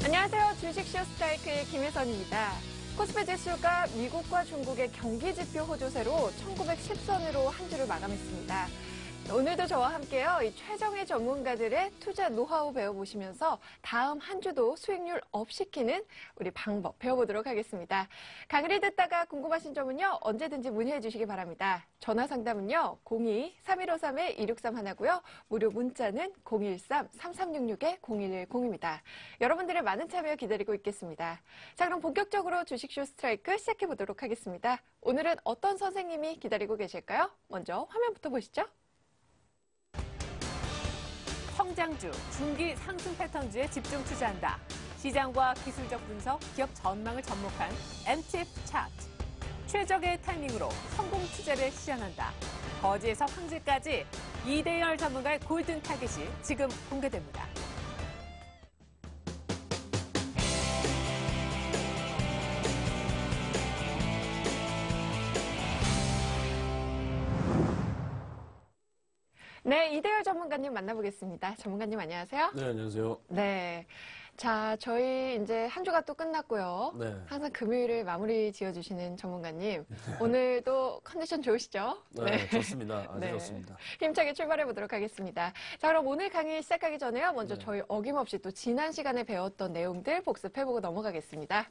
안녕하세요. 주식쇼 스트라이크의 김혜선입니다. 코스피 지수가 미국과 중국의 경기지표 호조세로 1910선으로 한 주를 마감했습니다. 오늘도 저와 함께요. 이 최정의 전문가들의 투자 노하우 배워보시면서 다음 한 주도 수익률 업 시키는 우리 방법 배워보도록 하겠습니다. 강의를 듣다가 궁금하신 점은요. 언제든지 문의해 주시기 바랍니다. 전화 상담은요. 02-3153-2631고요. 무료 문자는 013-3366-0110입니다. 여러분들의 많은 참여 기다리고 있겠습니다. 자, 그럼 본격적으로 주식쇼 스트라이크 시작해 보도록 하겠습니다. 오늘은 어떤 선생님이 기다리고 계실까요? 먼저 화면부터 보시죠. 성장주, 중기 상승 패턴주에 집중 투자한다. 시장과 기술적 분석, 기업 전망을 접목한 MTF 차트. 최적의 타이밍으로 성공 투자를 시전한다. 거지에서 황제까지 이대열 전문가의 골든 타깃이 지금 공개됩니다. 네, 이대열 전문가님 만나보겠습니다. 전문가님 안녕하세요. 네, 안녕하세요. 네. 자, 저희 이제 한 주가 또 끝났고요. 네. 항상 금요일을 마무리 지어주시는 전문가님. 오늘도 컨디션 좋으시죠? 네, 좋습니다. 아주 네. 좋습니다. 힘차게 출발해 보도록 하겠습니다. 자, 그럼 오늘 강의 시작하기 전에요. 먼저 저희 어김없이 또 지난 시간에 배웠던 내용들 복습해보고 넘어가겠습니다.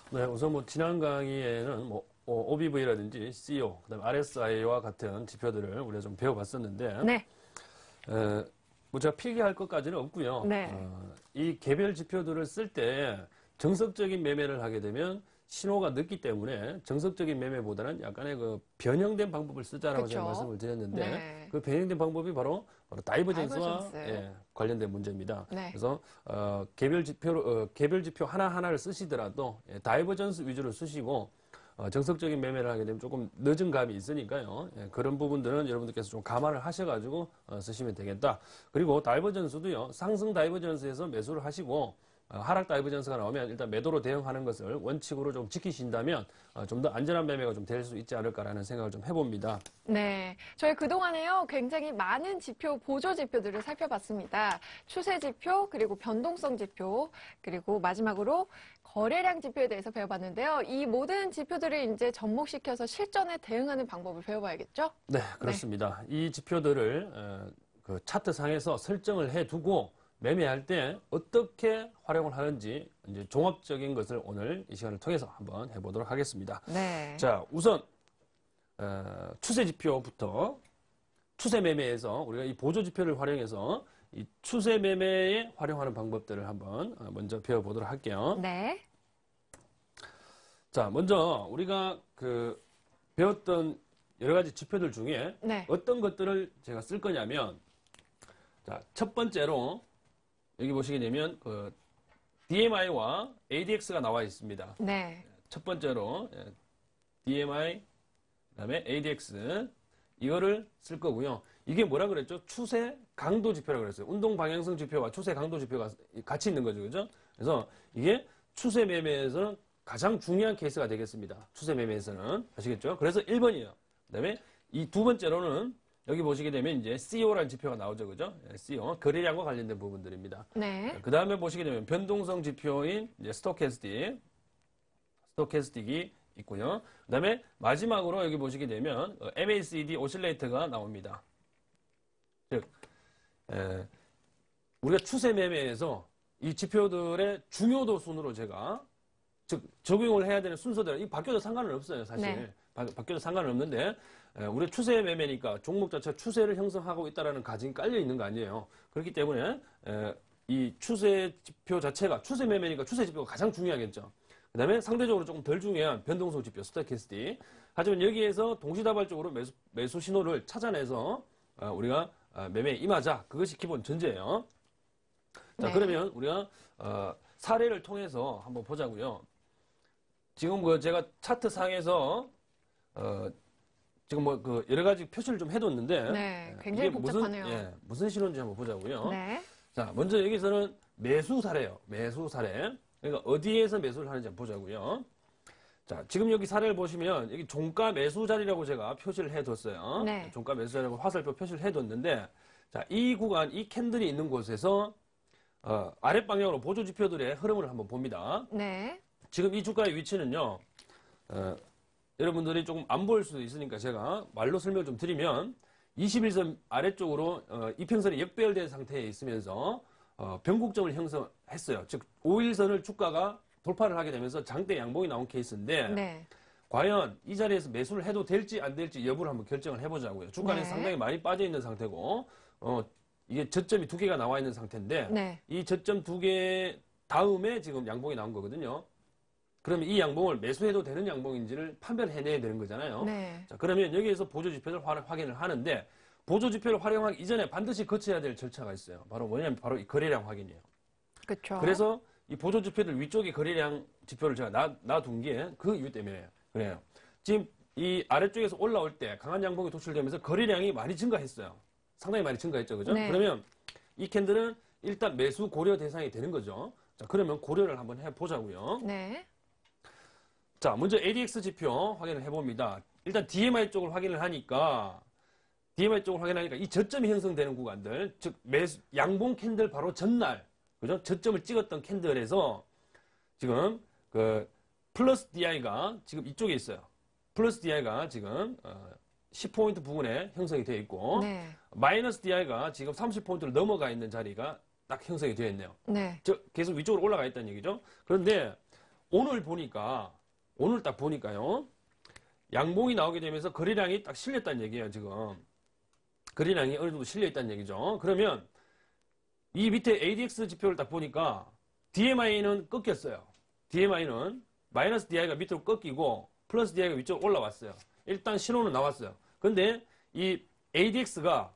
네, 우선 지난 강의에는 OBV라든지 CEO, 그다음에 RSI와 같은 지표들을 우리가 좀 배워봤었는데, 네. 제가 필기할 것까지는 없고요. 네. 이 개별 지표들을 쓸 때 정석적인 매매를 하게 되면 신호가 늦기 때문에 정석적인 매매보다는 약간의 그 변형된 방법을 쓰자라고 제가 말씀을 드렸는데, 네. 그 변형된 방법이 바로 다이버전스와 다이버전스. 관련된 문제입니다. 네. 그래서 개별 지표 하나하나를 쓰시더라도 다이버전스 위주로 쓰시고 정석적인 매매를 하게 되면 조금 늦은 감이 있으니까요. 그런 부분들은 여러분들께서 좀 감안을 하셔가지고 쓰시면 되겠다. 그리고 다이버전스도요. 상승 다이버전스에서 매수를 하시고 하락 다이버전스가 나오면 일단 매도로 대응하는 것을 원칙으로 좀 지키신다면 좀 더 안전한 매매가 좀 될 수 있지 않을까라는 생각을 좀 해봅니다. 네. 저희 그동안에요. 굉장히 많은 지표, 보조 지표들을 살펴봤습니다. 추세 지표, 그리고 변동성 지표, 그리고 마지막으로 거래량 지표에 대해서 배워봤는데요. 이 모든 지표들을 이제 접목시켜서 실전에 대응하는 방법을 배워봐야겠죠? 네, 그렇습니다. 네. 이 지표들을 그 차트상에서 설정을 해두고 매매할 때 어떻게 활용을 하는지 이제 종합적인 것을 오늘 이 시간을 통해서 한번 해보도록 하겠습니다. 네. 자, 우선 추세 지표부터 추세 매매에서 우리가 이 보조 지표를 활용해서 이 추세 매매에 활용하는 방법들을 한번 먼저 배워보도록 할게요. 네. 자, 먼저 우리가 배웠던 여러 가지 지표들 중에 네. 어떤 것들을 제가 쓸 거냐면, 자, 첫 번째로 여기 보시게 되면 DMI와 ADX가 나와 있습니다. 네. 첫 번째로 DMI, 그다음에 ADX 이거를 쓸 거고요. 이게 뭐라 그랬죠? 추세 강도 지표라고 그랬어요. 운동 방향성 지표와 추세 강도 지표가 같이 있는 거죠, 그죠? 그래서 이게 추세 매매에서는 가장 중요한 케이스가 되겠습니다. 추세 매매에서는 아시겠죠? 그래서 1번이에요. 그다음에 이 두 번째로는 여기 보시게 되면 이제 CO라는 지표가 나오죠, 그죠? CO, 거래량과 관련된 부분들입니다. 네. 그 다음에 보시게 되면 변동성 지표인 이제 스토캐스틱이 있고요. 그 다음에 마지막으로 여기 보시게 되면 MACD 오실레이터가 나옵니다. 즉, 우리가 추세 매매에서 이 지표들의 중요도 순으로 제가 적용을 해야 되는 순서대로 이 바뀌어도 상관은 없어요, 사실. 네. 바뀌어도 상관은 없는데 우리 추세 매매니까 종목 자체가 추세를 형성하고 있다라는 가정이 깔려 있는 거 아니에요. 그렇기 때문에 이 추세 지표 자체가 추세 매매니까 추세 지표가 가장 중요하겠죠. 그 다음에 상대적으로 조금 덜 중요한 변동성 지표, 스토캐스틱. 하지만 여기에서 동시다발적으로 매수 신호를 찾아내서 우리가 매매에 임하자. 그것이 기본 전제예요. 자, 네. 그러면 우리가 사례를 통해서 한번 보자고요. 지금 제가 차트상에서 지금 여러 가지 표시를 좀 해뒀는데 네, 굉장히 이게 복잡하네요. 무슨 신호인지 한번 보자고요. 네. 자, 먼저 여기서는 매수 사례예요. 매수 사례. 그러니까 어디에서 매수를 하는지 한번 보자고요. 자, 지금 여기 사례를 보시면 여기 종가 매수 자리라고 제가 표시를 해뒀어요. 네. 종가 매수 자리라고 화살표 표시를 해뒀는데, 자, 이 구간, 이 캔들이 있는 곳에서 아랫방향으로 보조 지표들의 흐름을 한번 봅니다. 네. 지금 이 주가의 위치는요, 여러분들이 조금 안 보일 수도 있으니까 제가 말로 설명을 좀 드리면 21선 아래쪽으로 이평선이 역배열된 상태에 있으면서 변곡점을 형성했어요. 즉 5일선을 주가가 돌파를 하게 되면서 장대 양봉이 나온 케이스인데 네. 과연 이 자리에서 매수를 해도 될지 안 될지 여부를 한번 결정을 해보자고요. 주가는 네. 상당히 많이 빠져 있는 상태고 이게 저점이 두 개가 나와 있는 상태인데 네. 이 저점 두 개 다음에 지금 양봉이 나온 거거든요. 그러면 이 양봉을 매수해도 되는 양봉인지를 판별을 해내야 되는 거잖아요. 네. 자, 그러면 여기에서 보조지표를 확인을 하는데 보조지표를 활용하기 이전에 반드시 거쳐야 될 절차가 있어요. 바로 뭐냐면 바로 이 거래량 확인이에요. 그렇죠. 그래서 이 보조지표들 위쪽에 거래량 지표를 제가 놔둔 게 그 이유 때문에 그래요. 지금 이 아래쪽에서 올라올 때 강한 양봉이 도출되면서 거래량이 많이 증가했어요. 상당히 많이 증가했죠. 그죠? 네. 그러면 이 캔들은 일단 매수 고려 대상이 되는 거죠. 자, 그러면 고려를 한번 해보자고요. 네. 자, 먼저 ADX 지표 확인을 해봅니다. 일단 DMI 쪽을 확인을 하니까 이 저점이 형성되는 구간들, 즉 양봉 캔들 바로 전날, 그죠? 저점을 찍었던 캔들에서 지금 그 플러스 DI가 지금 이쪽에 있어요. 플러스 DI가 지금 10포인트 부분에 형성이 되어 있고 네. 마이너스 DI가 지금 30포인트를 넘어가 있는 자리가 딱 형성이 되어 있네요. 네. 즉 계속 위쪽으로 올라가 있다는 얘기죠. 그런데 오늘 딱 보니까요. 양봉이 나오게 되면서 거래량이 딱 실렸다는 얘기예요, 지금. 거래량이 어느 정도 실려 있다는 얘기죠. 그러면 이 밑에 ADX 지표를 딱 보니까 DMI는 꺾였어요. DMI는 마이너스 DI가 밑으로 꺾이고 플러스 DI가 위쪽으로 올라왔어요. 일단 신호는 나왔어요. 근데 이 ADX가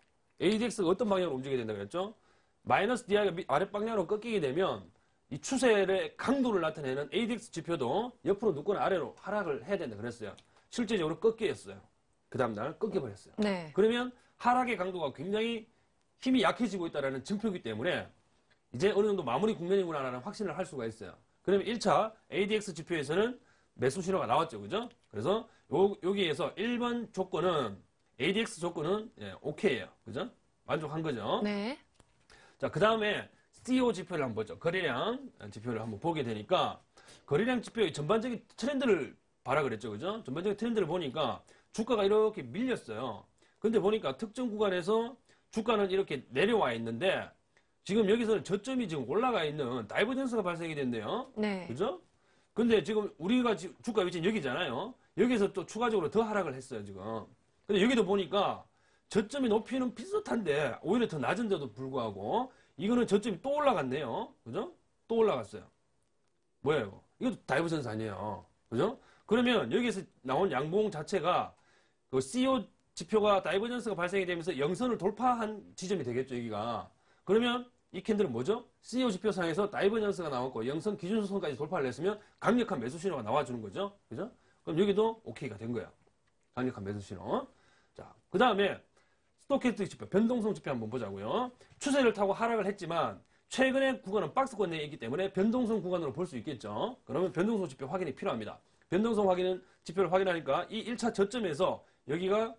어떤 방향으로 움직여야 된다고 그랬죠? 마이너스 DI가 아랫방향으로 꺾이게 되면 이 추세의 강도를 나타내는 ADX 지표도 옆으로 눕거나 아래로 하락을 해야 된다 그랬어요. 실제적으로 꺾였어요. 그 다음날 꺾여버렸어요. 네. 그러면 하락의 강도가 굉장히 힘이 약해지고 있다는 증표이기 때문에 이제 어느 정도 마무리 국면이구나라는 확신을 할 수가 있어요. 그러면 1차 ADX 지표에서는 매수 신호가 나왔죠. 그죠? 그래서 여기에서 1번 조건은 ADX 조건은 오케이예요. 그죠? 만족한 거죠. 네. 자, 그 다음에 CO 지표를 한번 보죠. 거래량 지표를 한번 보게 되니까 거래량 지표의 전반적인 트렌드를 봐라 그랬죠. 그죠? 전반적인 트렌드를 보니까 주가가 이렇게 밀렸어요. 근데 보니까 특정 구간에서 주가는 이렇게 내려와 있는데 지금 여기서는 저점이 지금 올라가 있는 다이버전스가 발생이 됐네요. 네. 그죠? 근데 지금 우리가 주가 위치는 여기잖아요. 여기서 또 추가적으로 더 하락을 했어요, 지금. 근데 여기도 보니까 저점이 높이는 비슷한데 오히려 더 낮은데도 불구하고 이거는 저점이 또 올라갔네요. 그죠? 또 올라갔어요. 뭐예요, 이거? 이것도 다이버전스 아니에요. 그죠? 그러면 여기서 나온 양봉 자체가 그 CO 지표가 다이버전스가 발생이 되면서 영선을 돌파한 지점이 되겠죠, 여기가. 그러면 이 캔들은 뭐죠? CO 지표상에서 다이버전스가 나왔고 영선 기준선까지 돌파를 했으면 강력한 매수 신호가 나와주는 거죠. 그죠? 그럼 여기도 오케이가 된 거야. 강력한 매수 신호. 자, 그 다음에 스토캐스틱 지표, 변동성 지표 한번 보자고요. 추세를 타고 하락을 했지만 최근의 구간은 박스권 내에 있기 때문에 변동성 구간으로 볼 수 있겠죠. 그러면 변동성 지표 확인이 필요합니다. 변동성 지표를 확인하니까 이 1차 저점에서 여기가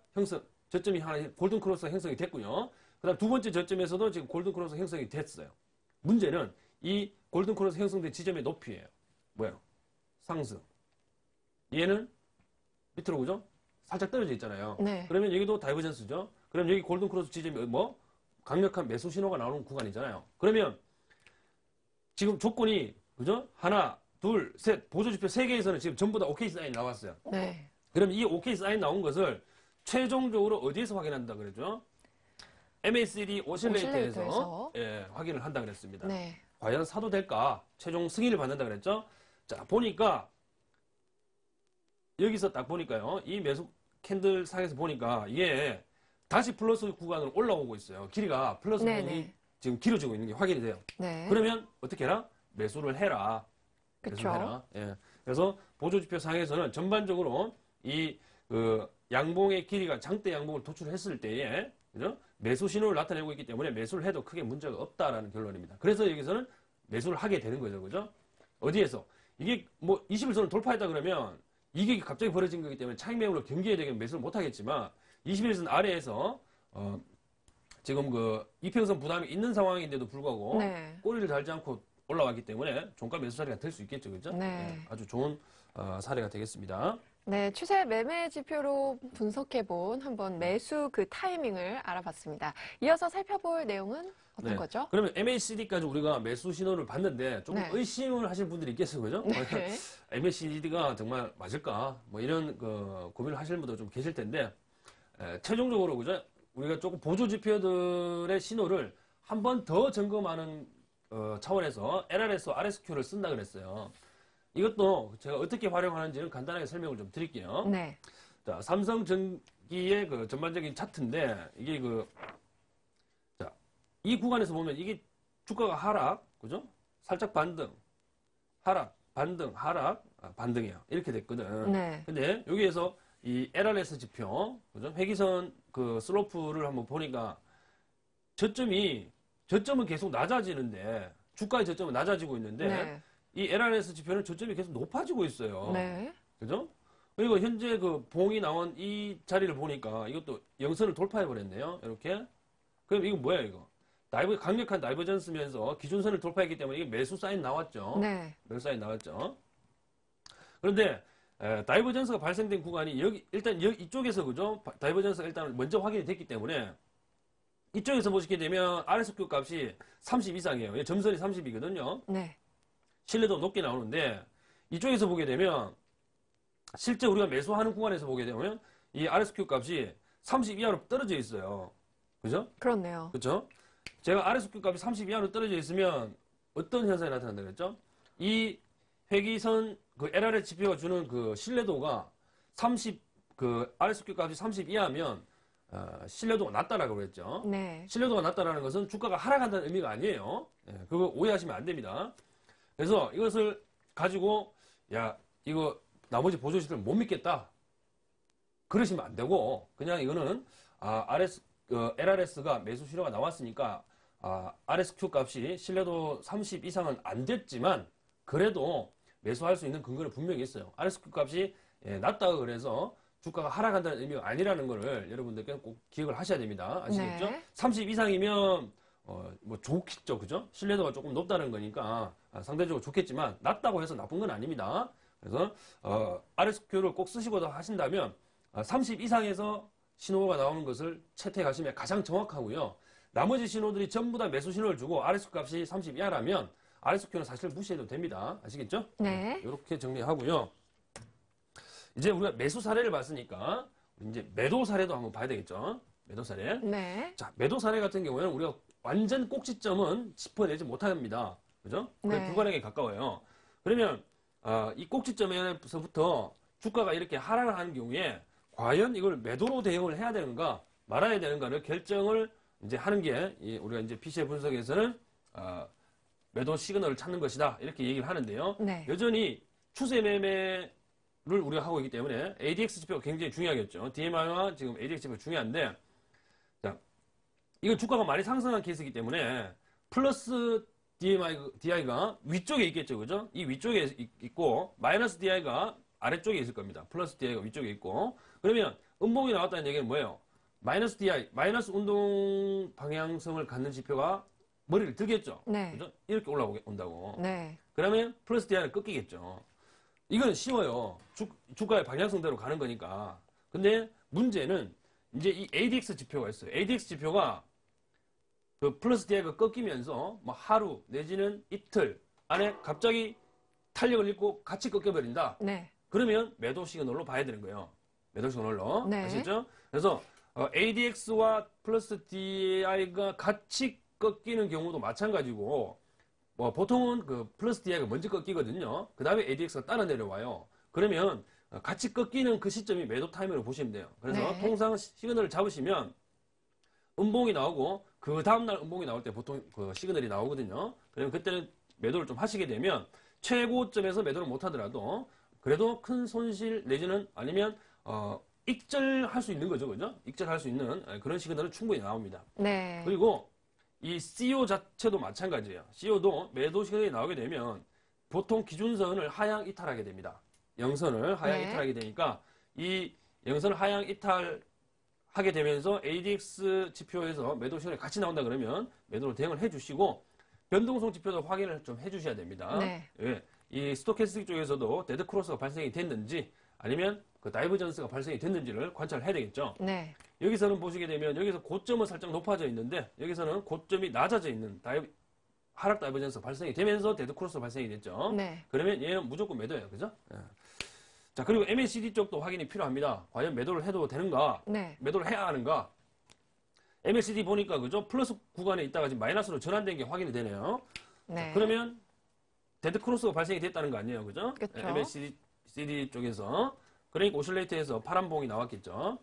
저점이 하나 골든 크로스가 형성이 됐고요. 그 다음 두 번째 저점에서도 지금 골든 크로스 형성이 됐어요. 문제는 이 골든 크로스 형성된 지점의 높이예요. 뭐예요? 상승. 얘는 밑으로 그죠? 살짝 떨어져 있잖아요. 네. 그러면 여기도 다이버전스죠. 그럼 여기 골든 크로스 지점이 뭐? 강력한 매수 신호가 나오는 구간이잖아요. 그러면 지금 조건이 그죠? 하나, 둘, 셋 보조지표 3개에서는 지금 전부 다 오케이 사인이 나왔어요. 네. 그럼 이 오케이 사인 나온 것을 최종적으로 어디에서 확인한다 그랬죠? MACD 오실레이터에서 확인을 한다 그랬습니다. 네. 과연 사도 될까? 최종 승인을 받는다 그랬죠? 자, 보니까 여기서 딱 보니까요. 이 매수 캔들 상에서 보니까 이게 다시 플러스 구간으로 올라오고 있어요. 길이가 플러스 네네. 부분이 지금 길어지고 있는 게 확인이 돼요. 네. 그러면 어떻게 해라? 매수를 해라. 그쵸. 해라. 예. 그래서 보조지표 상에서는 전반적으로 이 양봉의 길이가 장대 양봉을 도출했을 때에 그죠? 매수 신호를 나타내고 있기 때문에 매수를 해도 크게 문제가 없다라는 결론입니다. 그래서 여기서는 매수를 하게 되는 거죠. 그죠? 어디에서? 이게 뭐 21선을 돌파했다 그러면 이게 갑자기 벌어진 거기 때문에 차익 매물로 경기해야 되면 매수를 못 하겠지만 21선 아래에서 지금 그 이평선 부담이 있는 상황인데도 불구하고 네. 꼬리를 달지 않고 올라왔기 때문에 종가 매수 자리가 될 수 있겠죠, 그죠? 네. 아주 좋은 사례가 되겠습니다. 네, 추세 매매 지표로 분석해본 한번 매수 그 타이밍을 알아봤습니다. 이어서 살펴볼 내용은 어떤 네. 거죠? 그러면 MACD까지 우리가 매수 신호를 봤는데 조금 네. 의심을 하실 분들이 있겠어요, 그죠? 네. MACD가 정말 맞을까? 뭐 이런 그 고민을 하시는 분들 좀 계실 텐데 최종적으로 그죠? 우리가 조금 보조 지표들의 신호를 한 번 더 점검하는 차원에서 LRS와 RSQ를 쓴다 그랬어요. 이것도 제가 어떻게 활용하는지는 간단하게 설명을 좀 드릴게요. 네. 자, 삼성전기의 그 전반적인 차트인데 이게 자, 이 구간에서 보면 이게 주가가 하락, 그죠? 살짝 반등, 하락, 반등, 하락, 반등이야. 이렇게 됐거든. 네. 근데 여기에서 이 LRS 지표, 그죠? 회기선 그 슬로프를 한번 보니까 저점은 계속 낮아지는데 주가의 저점은 낮아지고 있는데 네. 이 LRS 지표는 저점이 계속 높아지고 있어요. 네. 그죠? 그리고 현재 그 봉이 나온 이 자리를 보니까 이것도 영선을 돌파해 버렸네요. 이렇게. 그럼 이거 뭐야 이거? 강력한 다이버전스면서 기준선을 돌파했기 때문에 이게 매수 사인 나왔죠. 네. 매수 사인 나왔죠. 그런데 다이버전스가 발생된 구간이 일단 이쪽에서 그죠? 다이버전스가 일단 먼저 확인이 됐기 때문에 이쪽에서 보시게 되면 RSQ 값이 30 이상이에요. 점선이 30이거든요. 네. 신뢰도 높게 나오는데 이쪽에서 보게 되면 실제 우리가 매수하는 구간에서 보게 되면 이 RSQ 값이 30 이하로 떨어져 있어요. 그죠? 그렇네요. 그렇죠? 제가 RSQ 값이 30 이하로 떨어져 있으면 어떤 현상이 나타난다 그랬죠? 이 회기선 그 LRS 지표가 주는 그 신뢰도가 그 RSQ 값이 30 이하면 신뢰도가 낮다라고 그랬죠. 네. 신뢰도가 낮다라는 것은 주가가 하락한다는 의미가 아니에요. 그거 오해하시면 안 됩니다. 그래서 이것을 가지고 야 이거 나머지 보조시설을 못 믿겠다 그러시면 안 되고 그냥 이거는 LRS가 매수 신호가 나왔으니까 RSQ 값이 신뢰도 30 이상은 안 됐지만 그래도 매수할 수 있는 근거는 분명히 있어요. RSQ 값이 낮다고 그래서 주가가 하락한다는 의미가 아니라는 거를 여러분들께 꼭 기억을 하셔야 됩니다. 아시겠죠? 네. 30 이상이면 뭐 좋겠죠, 그죠? 신뢰도가 조금 높다는 거니까 상대적으로 좋겠지만 낮다고 해서 나쁜 건 아닙니다. 그래서 RSQ를 꼭 쓰시고도 하신다면 30 이상에서 신호가 나오는 것을 채택하시면 가장 정확하고요. 나머지 신호들이 전부 다 매수 신호를 주고 RSQ 값이 30 이하라면 RSQ는 사실 무시해도 됩니다. 아시겠죠? 네. 이렇게 정리하고요. 이제 우리가 매수 사례를 봤으니까 이제 매도 사례도 한번 봐야 되겠죠. 매도 사례. 네. 자, 매도 사례 같은 경우에는 우리가 완전 꼭지점은 짚어내지 못합니다. 그죠? 거의 네. 불가능에 가까워요. 그러면 이 꼭지점에서부터 주가가 이렇게 하락을 하는 경우에 과연 이걸 매도로 대응을 해야 되는가 말아야 되는가를 결정을 이제 하는 게 우리가 이제 PC의 분석에서는 매도 시그널을 찾는 것이다 이렇게 얘기를 하는데요. 네. 여전히 추세 매매를 우리가 하고 있기 때문에 ADX 지표가 굉장히 중요하겠죠. DMI와 지금 ADX 지표가 중요한데 자, 이건 주가가 많이 상승한 케이스이기 때문에 플러스 DI가 위쪽에 있겠죠. 그죠? 이 위쪽에 있고 마이너스 DI가 아래쪽에 있을 겁니다. 플러스 DI가 위쪽에 있고 그러면 음봉이 나왔다는 얘기는 뭐예요? 마이너스 DI, 마이너스 운동 방향성을 갖는 지표가 머리를 들겠죠. 네. 그죠? 이렇게 올라온다고. 네. 그러면 플러스 DI는 꺾이겠죠. 이건 쉬워요. 주가의 방향성대로 가는 거니까. 근데 문제는 이제 이 ADX 지표가 있어요. ADX 지표가 그 플러스 DI가 꺾이면서 뭐 하루 내지는 이틀 안에 갑자기 탄력을 잃고 같이 꺾여버린다. 네. 그러면 매도 시그널로 봐야 되는 거예요. 매도 시그널로. 네. 아시죠? 그래서 ADX와 플러스 DI가 같이 꺾이는 경우도 마찬가지고 뭐 보통은 그 플러스 DI가 먼저 꺾이거든요. 그 다음에 ADX가 따라 내려와요. 그러면 같이 꺾이는 그 시점이 매도 타이밍으로 보시면 돼요. 그래서 네. 통상 시그널을 잡으시면 음봉이 나오고 그 다음날 음봉이 나올 때 보통 그 시그널이 나오거든요. 그러면 그때는 매도를 좀 하시게 되면 최고점에서 매도를 못 하더라도 그래도 큰 손실 내지는 아니면 익절할 수 있는 거죠. 그죠? 익절할 수 있는 그런 시그널은 충분히 나옵니다. 네. 그리고 이 CO 자체도 마찬가지예요. CO도 매도 시그널이 나오게 되면 보통 기준선을 하향 이탈하게 됩니다. 영선을 하향 네. 이탈하게 되니까 이 영선을 하향 이탈하게 되면서 ADX 지표에서 매도 시간이 같이 나온다 그러면 매도로 대응을 해주시고 변동성 지표도 확인을 좀 해주셔야 됩니다. 네. 예, 이 스토캐스틱 쪽에서도 데드 크로스가 발생이 됐는지 아니면 그 다이버전스가 발생이 됐는지를 관찰을 해야 되겠죠. 네. 여기서는 보시게 되면 여기서 고점은 살짝 높아져 있는데 여기서는 고점이 낮아져 있는 하락 다이버전스 발생이 되면서 데드 크로스 발생이 됐죠. 네. 그러면 얘는 무조건 매도예요. 그죠? 예. 자, 그리고 MACD 쪽도 확인이 필요합니다. 과연 매도를 해도 되는가? 네. 매도를 해야 하는가? MACD 보니까 그죠? 플러스 구간에 있다가 지금 마이너스로 전환된 게 확인이 되네요. 네. 자, 그러면 데드 크로스가 발생이 됐다는 거 아니에요. 그죠? 그쵸. MACD 쪽에서. 그러니까 오실레이터에서 파란봉이 나왔겠죠.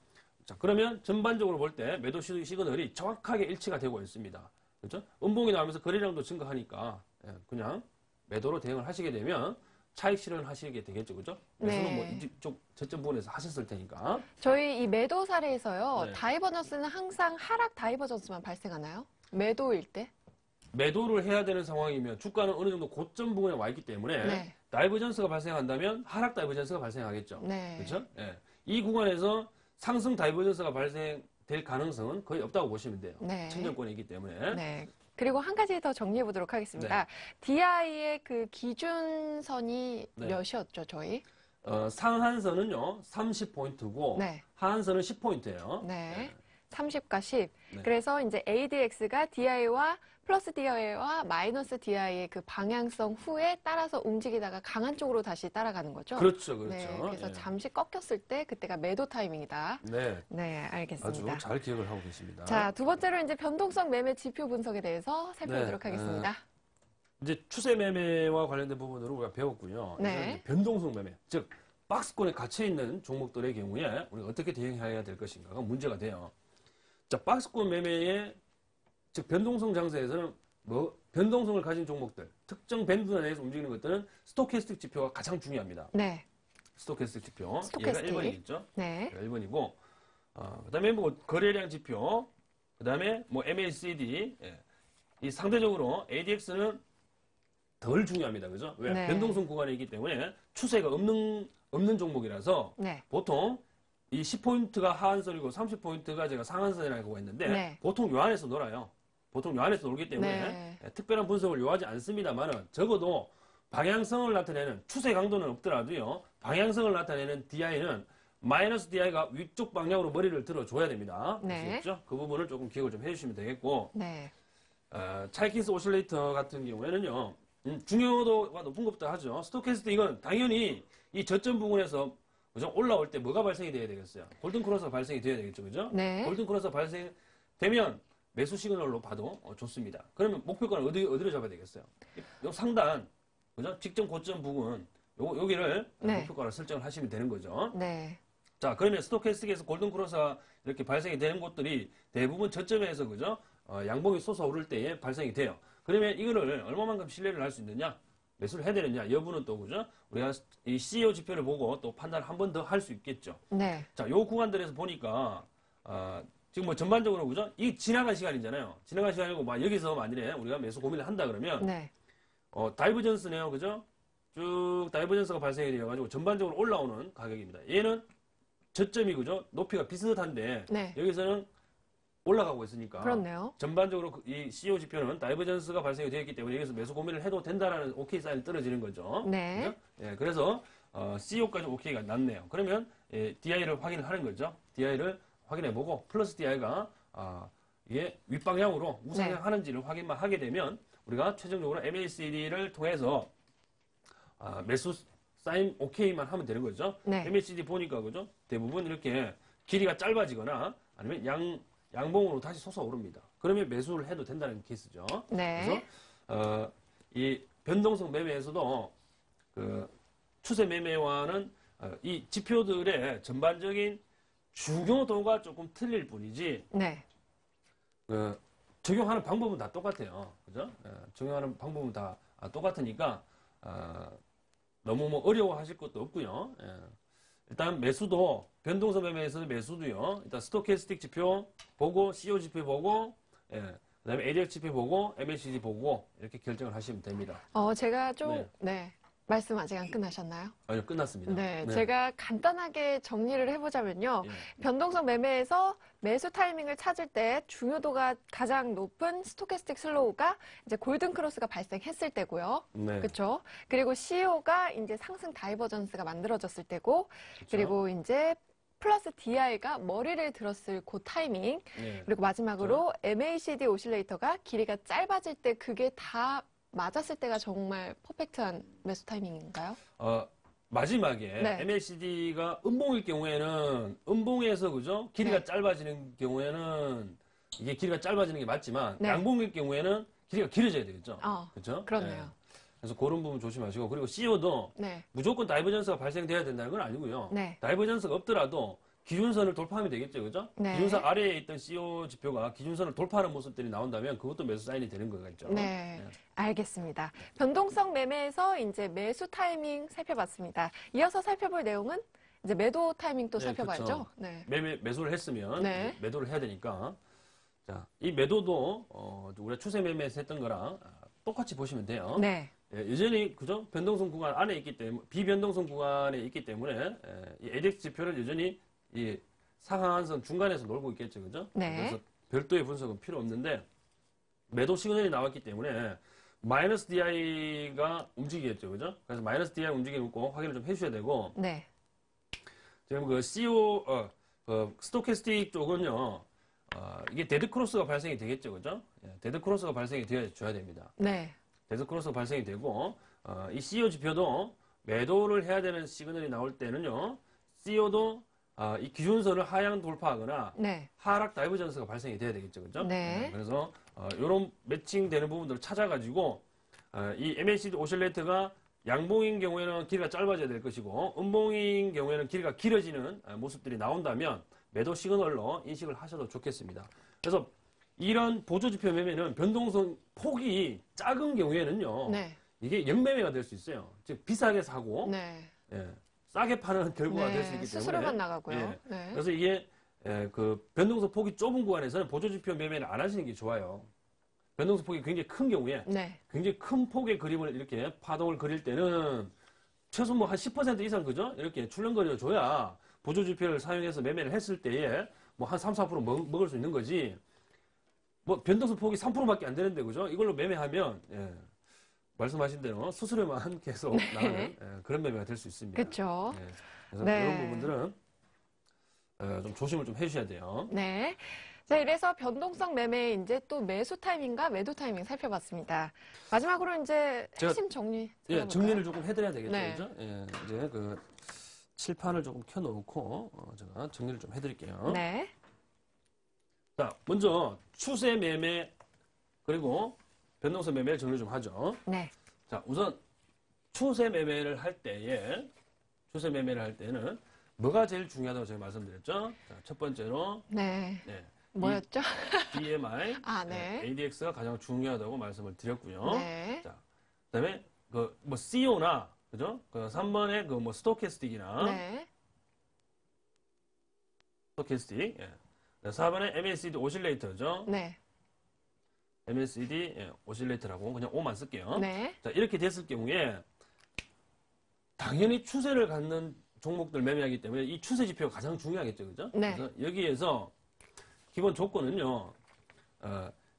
자, 그러면 전반적으로 볼 때 매도 시그널이 정확하게 일치가 되고 있습니다. 그렇죠? 음봉이 나오면서 거래량도 증가하니까 그냥 매도로 대응을 하시게 되면 차익 실현을 하시게 되겠죠. 그죠? 매수는 네. 뭐 이쪽 저점 부분에서 하셨을 테니까. 저희 이 매도 사례에서요. 네. 다이버전스는 항상 하락 다이버전스만 발생하나요? 매도일 때? 매도를 해야 되는 상황이면 주가는 어느 정도 고점 부분에 와 있기 때문에 네. 다이버전스가 발생한다면 하락 다이버전스가 발생하겠죠. 네. 그렇죠? 예. 이 구간에서 상승 다이버전스가 발생될 가능성은 거의 없다고 보시면 돼요. 네. 청정권에 있기 때문에. 네. 그리고 한 가지 더 정리해 보도록 하겠습니다. DI의 그 기준선이 네. 몇이었죠, 저희? 상한선은요, 30포인트고, 네. 하한선은 10포인트예요. 네. 30과 10. 네. 그래서 이제 ADX가 DI와 플러스 DI와 마이너스 DI의 그 방향성 후에 따라서 움직이다가 강한 쪽으로 다시 따라가는 거죠. 그렇죠, 그렇죠. 네. 그래서 예. 잠시 꺾였을 때 그때가 매도 타이밍이다. 네. 네, 알겠습니다. 아주 잘 기억을 하고 계십니다. 자, 두 번째로 이제 변동성 매매 지표 분석에 대해서 살펴보도록 네, 하겠습니다. 이제 추세 매매와 관련된 부분으로 우리가 배웠고요. 네. 이제 변동성 매매, 즉 박스권에 갇혀 있는 종목들의 경우에 우리가 어떻게 대응해야 될 것인가가 문제가 돼요. 자, 박스권 매매의 즉 변동성 장세에서는 뭐 변동성을 가진 종목들, 특정 밴드 내에서 움직이는 것들은 스토캐스틱 지표가 가장 중요합니다. 네. 스토캐스틱 지표, 스토캐스틱. 얘가 1번이겠죠. 네. 1번이고, 그다음에 뭐 거래량 지표, 그다음에 뭐 MACD, 이 상대적으로 ADX는 덜 중요합니다. 그죠? 왜? 네. 변동성 구간에 있기 때문에 추세가 없는 종목이라서 네. 보통 이 10포인트가 하한선이고 30포인트가 제가 상한선이라고 했는데 네. 보통 요 안에서 놀아요. 보통 요 안에서 놀기 때문에 네. 특별한 분석을 요하지 않습니다만은 적어도 방향성을 나타내는 추세 강도는 없더라도요. 방향성을 나타내는 DI는 마이너스 DI가 위쪽 방향으로 머리를 들어줘야 됩니다. 네. 아시겠죠? 그 부분을 조금 기억을 좀 해주시면 되겠고 네. 차이킨스 오실레이터 같은 경우에는요. 중요도가 높은 것부터 하죠. 스토캐스틱 이건 당연히 이 저점 부분에서 그죠? 올라올 때 뭐가 발생이 돼야 되겠어요? 골든 크로스가 발생이 돼야 되겠죠. 그죠? 네. 골든 크로스가 발생되면 매수 시그널로 봐도 좋습니다. 그러면 목표가는 어디로 잡아야 되겠어요? 요 상단, 그죠? 직전 고점 부분, 여기를 네. 목표가로 설정을 하시면 되는 거죠. 네. 자, 그러면 스토캐스틱에서 골든 크로스가 이렇게 발생이 되는 곳들이 대부분 저점에서 그죠? 양봉이 솟아오를 때에 발생이 돼요. 그러면 이거를 얼마만큼 신뢰를 할 수 있느냐? 매수를 해야 되느냐? 여부는 또 그죠? 우리가 이 CEO 지표를 보고 또 판단을 한 번 더 할 수 있겠죠. 네. 자, 요 구간들에서 보니까 지금 뭐 전반적으로 그죠? 이 지나간 시간이잖아요. 지나간 시간이고 막 여기서 만일에 우리가 매수 고민을 한다 그러면 네. 다이버전스네요. 그죠? 쭉 다이버전스가 발생이 되어 가지고 전반적으로 올라오는 가격입니다. 얘는 저점이 그죠? 높이가 비슷한데 네. 여기서는 올라가고 있으니까 그렇네요. 전반적으로 이 CEO 지표는 다이버전스가 발생이 되었기 때문에 여기서 매수 고민을 해도 된다라는 오케이 사인이 떨어지는 거죠. 네. 그죠? 예, 그래서 CEO까지 오케이가 났네요. 그러면 DI를 확인을 하는 거죠. DI를 확인해보고 플러스 DI가 이게 윗방향으로 우상향하는지를 확인만 하게 되면 우리가 최종적으로 MACD를 통해서 매수 사인 오케이만 하면 되는 거죠. 네. MACD 보니까 그죠? 대부분 이렇게 길이가 짧아지거나 아니면 양봉으로 다시 솟아오릅니다. 그러면 매수를 해도 된다는 케이스죠. 네. 그래서 이 변동성 매매에서도 그 추세 매매와는 이 지표들의 전반적인 중요도가 조금 틀릴 뿐이지 네. 적용하는 방법은 다 똑같아요. 그죠? 적용하는 방법은 다 똑같으니까 너무 뭐 어려워하실 것도 없고요. 일단 매수도 변동성 매매에서는 매수도요. 일단 스토캐스틱 지표 보고 CEO 지표 보고 그다음에 ADX 지표 보고 MACD 보고 이렇게 결정을 하시면 됩니다. 제가 좀 네. 말씀 아직 안 끝나셨나요? 아니요, 끝났습니다. 네, 제가 간단하게 정리를 해보자면요. 예. 변동성 매매에서 매수 타이밍을 찾을 때 중요도가 가장 높은 스토캐스틱 슬로우가 이제 골든 크로스가 발생했을 때고요. 네. 그렇죠? 그리고 CEO가 이제 상승 다이버전스가 만들어졌을 때고, 그쵸? 그리고 이제 플러스 DI가 머리를 들었을 그 타이밍, 예. 그리고 마지막으로 MACD 오실레이터가 길이가 짧아질 때 그게 다 맞았을 때가 정말 퍼펙트한 매수 타이밍인가요? 마지막에 네. MACD가 음봉일 경우에는 음봉에서 그죠? 길이가 네. 짧아지는 경우에는 이게 길이가 짧아지는 게 맞지만 네. 양봉일 경우에는 길이가 길어져야 되겠죠. 그렇죠? 그렇네요. 그래서 그런 부분 조심하시고 그리고 CEO도 네. 무조건 다이버전스가 발생돼야 된다는 건 아니고요. 네. 다이버전스가 없더라도 기준선을 돌파하면 되겠죠, 그죠? 네. 기준선 아래에 있던 CEO 지표가 기준선을 돌파하는 모습들이 나온다면 그것도 매수 사인이 되는 거겠죠. 네, 알겠습니다. 변동성 매매에서 이제 매수 타이밍 살펴봤습니다. 이어서 살펴볼 내용은 이제 매도 타이밍 또 네, 살펴봐야죠. 그렇죠. 네. 매수를 했으면 네. 이제 매도를 해야 되니까. 자, 이 매도도 우리가 추세 매매에서 했던 거랑 똑같이 보시면 돼요. 네. 예, 여전히 그죠? 변동성 구간 안에 있기 때문에 비변동성 구간에 있기 때문에 이 ADX 지표는 여전히 이 상한선 중간에서 놀고 있겠죠, 그죠? 네. 그래서 별도의 분석은 필요 없는데 매도 시그널이 나왔기 때문에 마이너스 DI가 움직이겠죠, 그죠? 그래서 마이너스 DI 움직이는 거 확인을 좀 해주셔야 되고 네. 지금 그 CO 스토캐스틱 쪽은요. 이게 데드 크로스가 발생이 되겠죠, 그죠? 예, 데드 크로스가 발생이 되어줘야 됩니다. 네. 데드 크로스가 발생이 되고 이 CEO 지표도 매도를 해야 되는 시그널이 나올 때는요. CEO도 이 기준선을 하향 돌파하거나 네. 하락 다이버전스가 발생이 돼야 되겠죠, 그죠? 네. 그래서 이런 매칭되는 부분들을 찾아가지고 이 MACD 오실레이터가 양봉인 경우에는 길이가 짧아져야 될 것이고 음봉인 경우에는 길이가 길어지는 모습들이 나온다면 매도 시그널로 인식을 하셔도 좋겠습니다. 그래서 이런 보조지표 매매는 변동성 폭이 작은 경우에는요. 네. 이게 역매매가 될 수 있어요. 즉 비싸게 사고 네. 예, 싸게 파는 결과가 될 수 있기 때문에 수수료만 나가고요. 예. 네. 그래서 이게 그 변동성 폭이 좁은 구간에서는 보조지표 매매를 안 하시는 게 좋아요. 변동성 폭이 굉장히 큰 경우에 네. 굉장히 큰 폭의 그림을 이렇게 파동을 그릴 때는 최소 뭐 한 10% 이상 그죠? 이렇게 출렁거려 줘야 보조지표를 사용해서 매매를 했을 때에 뭐 한 3, 4% 먹을 수 있는 거지. 뭐 변동성 폭이 3%밖에 안 되는데 그죠? 이걸로 매매하면 말씀하신 대로 수수료만 계속 나가는 그런 매매가 될 수 있습니다. 그렇죠. 그래서 네. 이런 부분들은 좀 조심을 좀 해주셔야 돼요. 네. 자, 이래서 변동성 매매 이제 또 매수 타이밍과 매도 타이밍 살펴봤습니다. 마지막으로 이제 핵심 정리 들어볼까요? 정리를 조금 해드려야 되겠죠, 네. 그죠? 이제 그 칠판을 조금 켜놓고 제가 정리를 좀 해드릴게요. 네. 자, 먼저 추세 매매 그리고 변동성 매매를 정리 좀 하죠. 네. 자, 우선 추세 매매를 할 때는 뭐가 제일 중요하다고 제가 말씀드렸죠? 자, 첫 번째로 네. 네, 뭐였죠? DMI, 아, 네. ADX가 가장 중요하다고 말씀을 드렸고요. 네. 자, 그다음에 그 뭐 CO나 그죠? 그 3번에 그 뭐 스토캐스틱이나 네. 스토캐스틱, 4번에 MACD 오실레이터죠. 네. MACD 오실레이터라고 그냥 O만 쓸게요. 네. 자, 이렇게 됐을 경우에 당연히 추세를 갖는 종목들 매매하기 때문에 이 추세 지표가 가장 중요하겠죠, 그죠? 네. 그래서 여기에서 기본 조건은요.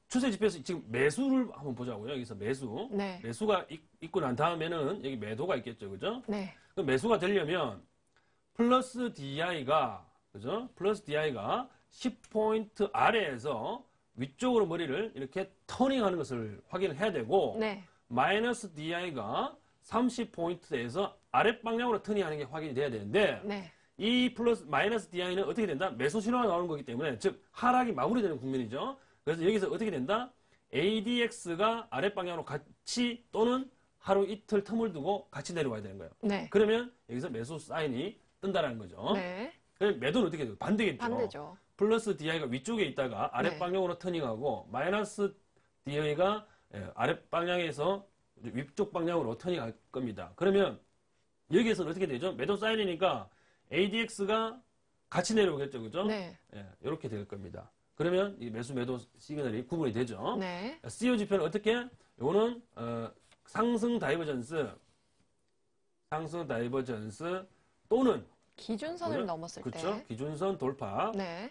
추세 지표에서 지금 매수를 한번 보자고요. 여기서 매수. 네. 매수가 있고 난 다음에는 여기 매도가 있겠죠, 그죠? 네. 그럼 매수가 되려면 플러스 DI가 그죠? 플러스 DI가 10포인트 아래에서 위쪽으로 머리를 이렇게 터닝하는 것을 확인을 해야 되고 네. 마이너스 DI가 30포인트에서 아랫방향으로 터닝하는 게 확인이 돼야 되는데 네. 이 플러스 마이너스 DI는 어떻게 된다? 매수 신호가 나오는 거기 때문에 즉 하락이 마무리되는 국면이죠. 그래서 여기서 어떻게 된다? ADX가 아랫방향으로 같이 또는 하루 이틀 텀을 두고 같이 내려와야 되는 거예요. 네. 그러면 여기서 매수 사인이 뜬다라는 거죠. 네. 그럼 매도는 어떻게 돼요? 반대겠죠. 반대죠. 플러스 DI가 위쪽에 있다가 아랫방향으로 터닝하고 마이너스 DI가 아랫방향에서 위쪽 방향으로 터닝할 겁니다. 그러면 여기에서는 어떻게 되죠? 매도 사인이니까 ADX가 같이 내려오겠죠. 그죠? 네. 이렇게 될 겁니다. 그러면 이 매수 매도 시그널이 구분이 되죠. 네. CEO 지표는 어떻게? 요거는 상승 다이버전스 상승 다이버전스 또는 기준선을 그죠? 넘었을 그렇죠. 때. 기준선 돌파. 네.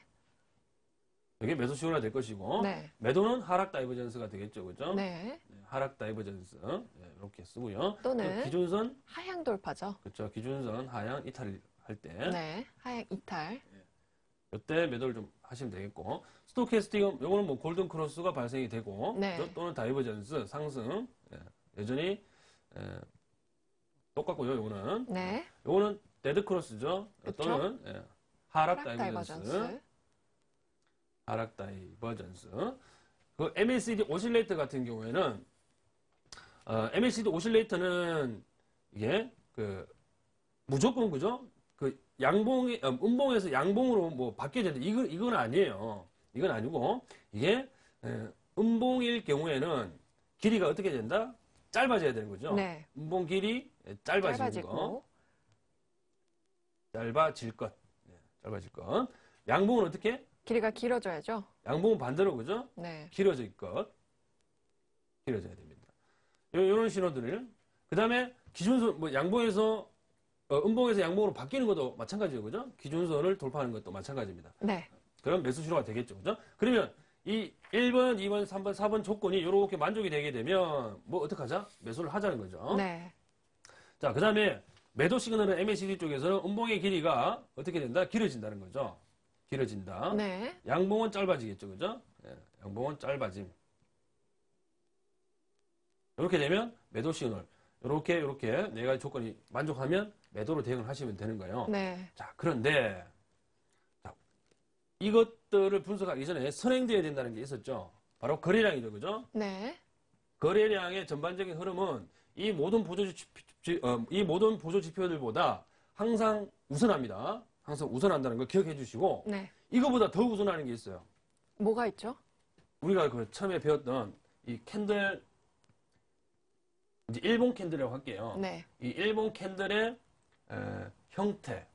이게 매수 시그널이 될 것이고 네. 매도는 하락 다이버전스가 되겠죠. 그죠? 네. 네, 하락 다이버전스. 네, 이렇게 쓰고요. 또는 기준선 하향 돌파죠. 그렇죠. 기준선 하향 이탈 할 때. 네. 하향 이탈. 이때 매도를 좀 하시면 되겠고 스토캐스틱은 요거는 뭐 골든 크로스가 발생이 되고 네. 그죠? 또는 다이버전스 상승 여전히 똑같고요. 요거는 네. 요거는 데드 크로스죠. 그쵸? 또는 하락 하락 다이버전스. 다이버전스. 하락 다이버전스. 그 MACD 오실레이터 같은 경우에는 MACD 오실레이터는 이게 그 무조건 그죠? 그 양봉이 음봉에서 양봉으로 뭐 바뀌어야 되는데 이건 아니에요. 이건 아니고 이게 음봉일 경우에는 길이가 어떻게 된다? 짧아져야 되는 거죠. 네. 음봉 길이 짧아지는 거. 짧아지고. 짧아질 것. 짧아질 것. 양봉은 어떻게? 길이가 길어져야죠. 양봉은 반대로 그죠? 네. 길어질 것. 길어져야 됩니다. 요런 신호들을. 그 다음에 기준선, 뭐 양봉에서, 음봉에서 양봉으로 바뀌는 것도 마찬가지예요. 그죠? 기준선을 돌파하는 것도 마찬가지입니다. 네. 그럼 매수 신호가 되겠죠. 그죠? 그러면 이 1번, 2번, 3번, 4번 조건이 이렇게 만족이 되게 되면 뭐 어떡하자? 매수를 하자는 거죠. 네. 자, 그 다음에 매도 시그널은 MACD 쪽에서는 음봉의 길이가 어떻게 된다? 길어진다는 거죠. 길어진다. 네. 양봉은 짧아지겠죠. 그죠? 양봉은 짧아짐. 이렇게 되면 매도 시그널. 이렇게 네 가지 조건이 만족하면 매도로 대응을 하시면 되는 거예요. 네. 자, 그런데 자, 이것들을 분석하기 전에 선행돼야 된다는 게 있었죠. 바로 거래량이죠. 그죠? 네. 거래량의 전반적인 흐름은 이 모든 보조 지표들보다 항상 우선합니다. 항상 우선한다는 걸 기억해 주시고 네. 이거보다 더 우선하는 게 있어요. 뭐가 있죠? 우리가 그 처음에 배웠던 이 캔들 이제 일본 캔들이라고 할게요. 네. 이 일본 캔들의 형태,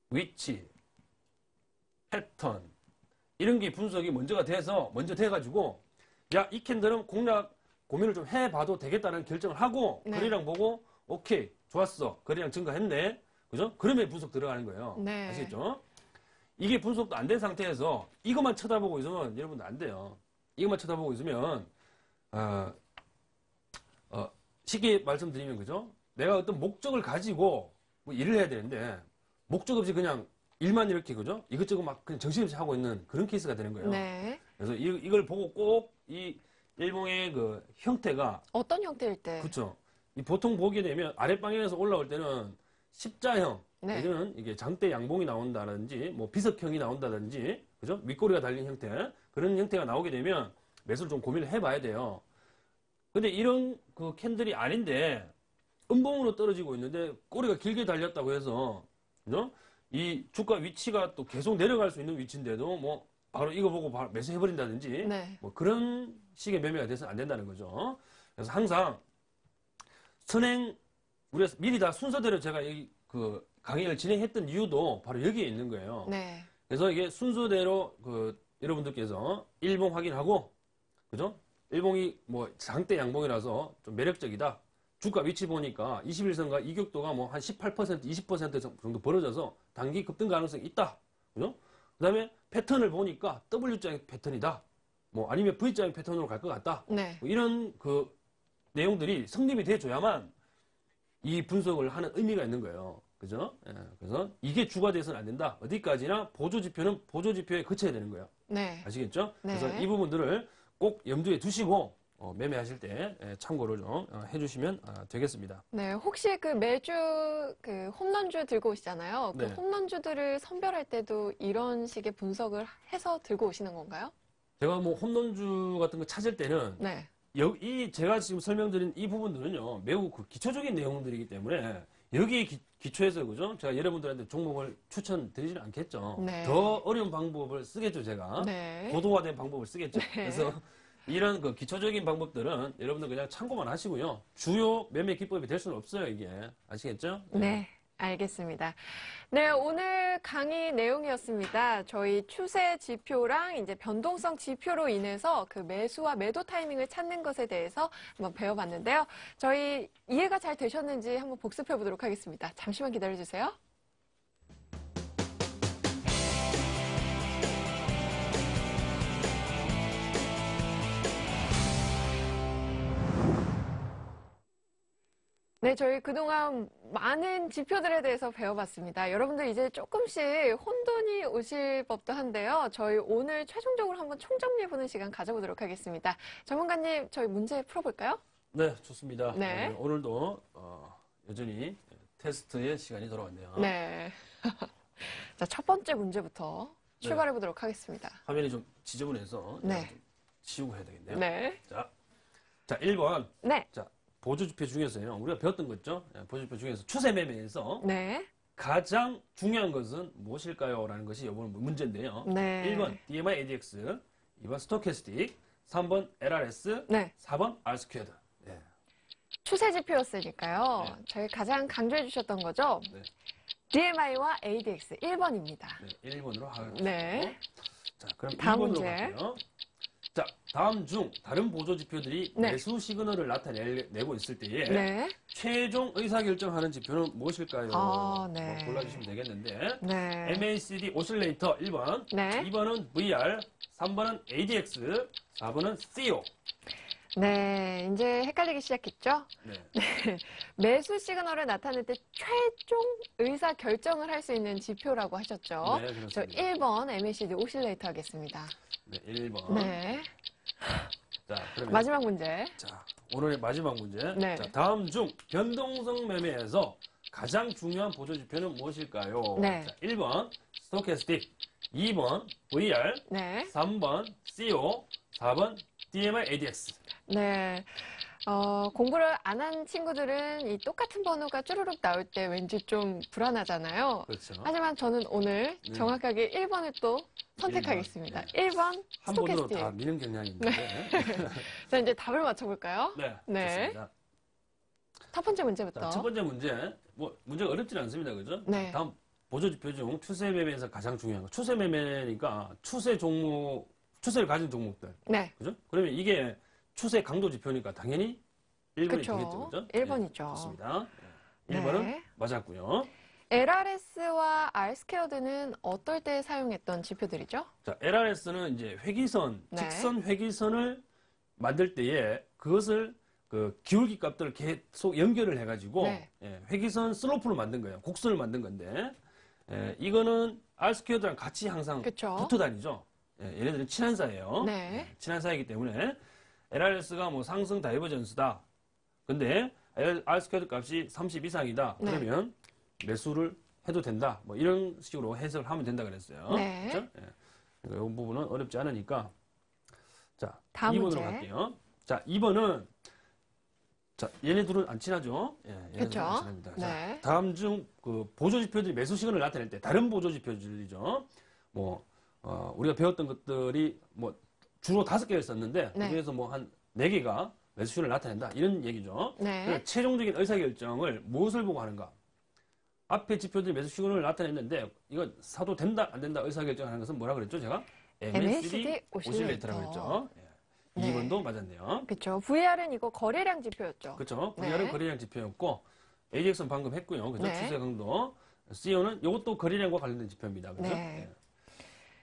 위치, 패턴 이런 게 분석이 먼저 돼가지고 야, 이 캔들은 공략 고민을 좀 해봐도 되겠다는 결정을 하고 네. 거래량 보고 오케이 좋았어 거래량 증가했네 그죠? 그러면 분석 들어가는 거예요. 네. 아시겠죠? 이게 분석도 안 된 상태에서 이것만 쳐다보고 있으면 여러분들 안 돼요. 이것만 쳐다보고 있으면 쉽게 말씀드리면 그죠? 내가 어떤 목적을 가지고 뭐 일을 해야 되는데 목적 없이 그냥 일만 이렇게 그죠? 이것저것 막 그냥 정신없이 하고 있는 그런 케이스가 되는 거예요. 네. 그래서 이걸 보고 꼭 이 일봉의 그 형태가 어떤 형태일 때? 그렇죠. 보통 보게 되면 아랫방향에서 올라올 때는 십자형 네. 내지는 이게 장대 양봉이 나온다든지 뭐 비석형이 나온다든지 그죠? 윗꼬리가 달린 형태 그런 형태가 나오게 되면 매수를 좀 고민을 해봐야 돼요. 근데 이런 그 캔들이 아닌데 음봉으로 떨어지고 있는데 꼬리가 길게 달렸다고 해서 그죠? 이 주가 위치가 또 계속 내려갈 수 있는 위치인데도 뭐 바로 이거 보고 바로 매수해버린다든지 네. 뭐 그런 식의 매매가 돼서는 안 된다는 거죠. 그래서 항상 우리가 미리 다 순서대로 제가 그 강의를 진행했던 이유도 바로 여기에 있는 거예요. 네. 그래서 이게 순서대로 여러분들께서 일봉 확인하고 그죠? 일봉이 뭐 장대 양봉이라서 좀 매력적이다. 주가 위치 보니까 21선과 이격도가 뭐 한 18%, 20% 정도 벌어져서 단기 급등 가능성이 있다. 그죠? 그 다음에 패턴을 보니까 W자형 패턴이다. 뭐 아니면 V자형 패턴으로 갈 것 같다. 네. 뭐 이런 그 내용들이 성립이 돼줘야만 이 분석을 하는 의미가 있는 거예요. 그죠? 그래서 이게 주가 돼서는 안 된다. 어디까지나 보조지표는 보조지표에 그쳐야 되는 거예요. 네. 아시겠죠? 네. 그래서 이 부분들을 꼭 염두에 두시고 매매하실 때 참고를 좀 해주시면 되겠습니다. 네, 혹시 그 매주 그 홈런주 들고 오시잖아요. 그 네. 홈런주들을 선별할 때도 이런 식의 분석을 해서 들고 오시는 건가요? 제가 뭐 홈런주 같은 거 찾을 때는 네. 제가 지금 설명드린 이 부분들은요 매우 그 기초적인 내용들이기 때문에 여기에 기초해서 그죠? 제가 여러분들한테 종목을 추천드리지는 않겠죠. 네. 더 어려운 방법을 쓰겠죠 제가. 네. 고도화된 방법을 쓰겠죠. 그래서 이런 그 기초적인 방법들은 여러분들 그냥 참고만 하시고요. 주요 매매 기법이 될 수는 없어요 이게. 아시겠죠? 네. 알겠습니다. 네, 오늘 강의 내용이었습니다. 저희 추세 지표랑 이제 변동성 지표로 인해서 그 매수와 매도 타이밍을 찾는 것에 대해서 한번 배워봤는데요. 저희 이해가 잘 되셨는지 한번 복습해 보도록 하겠습니다. 잠시만 기다려주세요. 네, 저희 그동안 많은 지표들에 대해서 배워봤습니다. 여러분들 이제 조금씩 혼돈이 오실 법도 한데요. 저희 오늘 최종적으로 한번 총정리해보는 시간 가져보도록 하겠습니다. 전문가님, 저희 문제 풀어볼까요? 네, 좋습니다. 네. 오늘도 여전히 테스트의 시간이 돌아왔네요. 네. 자, 첫 번째 문제부터 네. 출발해보도록 하겠습니다. 화면이 좀 지저분해서 네. 좀 지우고 해야 되겠네요. 네. 자, 1번. 네. 자, 보조지표 중에서요. 우리가 배웠던 거 있죠? 보조지표 중에서 추세 매매에서 네. 가장 중요한 것은 무엇일까요? 라는 것이 이번 문제인데요. 네. 1번 DMI ADX, 2번 스토캐스틱, 3번 LRS, 네. 4번 R스퀘어드. 네. 추세 지표였으니까요. 네. 저희 가장 강조해 주셨던 거죠. 네. DMI와 ADX 1번입니다. 네, 1번으로 하겠습니다. 네. 자, 그럼 다음 2번으로 문제. 갈게요. 자, 다음 중 다른 보조 지표들이 네. 매수 시그널을 나타내고 있을 때에 네. 최종 의사결정하는 지표는 무엇일까요? 아, 네. 골라주시면 되겠는데 네. MACD 오실레이터 1번, 네. 2번은 VR, 3번은 ADX, 4번은 CO. 네, 이제 헷갈리기 시작했죠? 네. 매수 시그널을 나타낼 때 최종 의사 결정을 할 수 있는 지표라고 하셨죠? 네, 저 그렇습니다. 1번 MACD 오실레이터 하겠습니다. 네, 1번. 네. 자, 그러면 마지막 문제. 자, 오늘의 마지막 문제. 네. 자, 다음 중 변동성 매매에서 가장 중요한 보조 지표는 무엇일까요? 네. 자, 1번 스토캐스틱, 2번 VR, 네. 3번 CO, 4번 DMI ADX. 네. 공부를 안 한 친구들은 이 똑같은 번호가 쭈루룩 나올 때 왠지 좀 불안하잖아요. 그렇죠. 하지만 저는 오늘 네. 정확하게 1번을 또 선택하겠습니다. 1번 한 번으로 스토캐스틱. 다 미는 경향이 있는데. 자, 이제 답을 맞춰볼까요? 네. 네. 좋습니다. 첫 번째 문제부터. 자, 첫 번째 문제. 문제가 어렵진 않습니다. 그죠? 네. 다음 보조 지표 중 추세 매매에서 가장 중요한 거. 추세 매매니까 추세를 가진 종목들. 네. 그죠? 그러면 이게 추세 강도 지표니까 당연히 1번이 그쵸. 되겠죠. 그죠? 1번이죠. 네, 좋습니다. 1번은 네. 맞았고요. LRS와 R스퀘어드는 어떨 때 사용했던 지표들이죠? 자, LRS는 이제 회기선, 네. 직선 회기선을 만들 때에 그것을 그 기울기 값들을 계속 연결을 해가지고 네. 회기선 슬로프로 만든 거예요. 곡선을 만든 건데 이거는 R스퀘어드랑 같이 항상 그쵸. 붙어 다니죠. 얘네들은 친한 사이예요. 네. 친한 사이이기 때문에 LRS가 뭐 상승 다이버전스다. 근데 R스퀘어드 값이 30 이상이다. 네. 그러면 매수를 해도 된다. 뭐 이런 식으로 해석을 하면 된다 그랬어요. 네. 그렇죠? 이 부분은 어렵지 않으니까. 자, 다음 2번으로 문제. 갈게요. 자, 2번은 자, 얘네들은 안 친하죠? 얘네들은 그쵸. 안 친합니다. 네. 자, 다음 중 그 보조 지표들이 매수 시그널을 나타낼 때 다른 보조 지표들이죠. 우리가 배웠던 것들이 주로 5개를 썼는데 네. 그중에서 한 4개가 매수 시그널을 나타낸다. 이런 얘기죠. 네. 그러니까 최종적인 의사결정을 무엇을 보고 하는가? 앞에 지표들이 매수 시그널을 나타냈는데 이거 사도 된다 안 된다 의사결정하는 것은 뭐라 그랬죠? 제가 MACD 오실레이터라고 그랬죠. 네. 2번도 맞았네요. 그렇죠. VR은 이거 거래량 지표였죠. 그렇죠. 네. VR은 거래량 지표였고 ADX는 방금 했고요. 그죠? 네. 추세 강도. CO는 이것도 거래량과 관련된 지표입니다. 그죠? 네.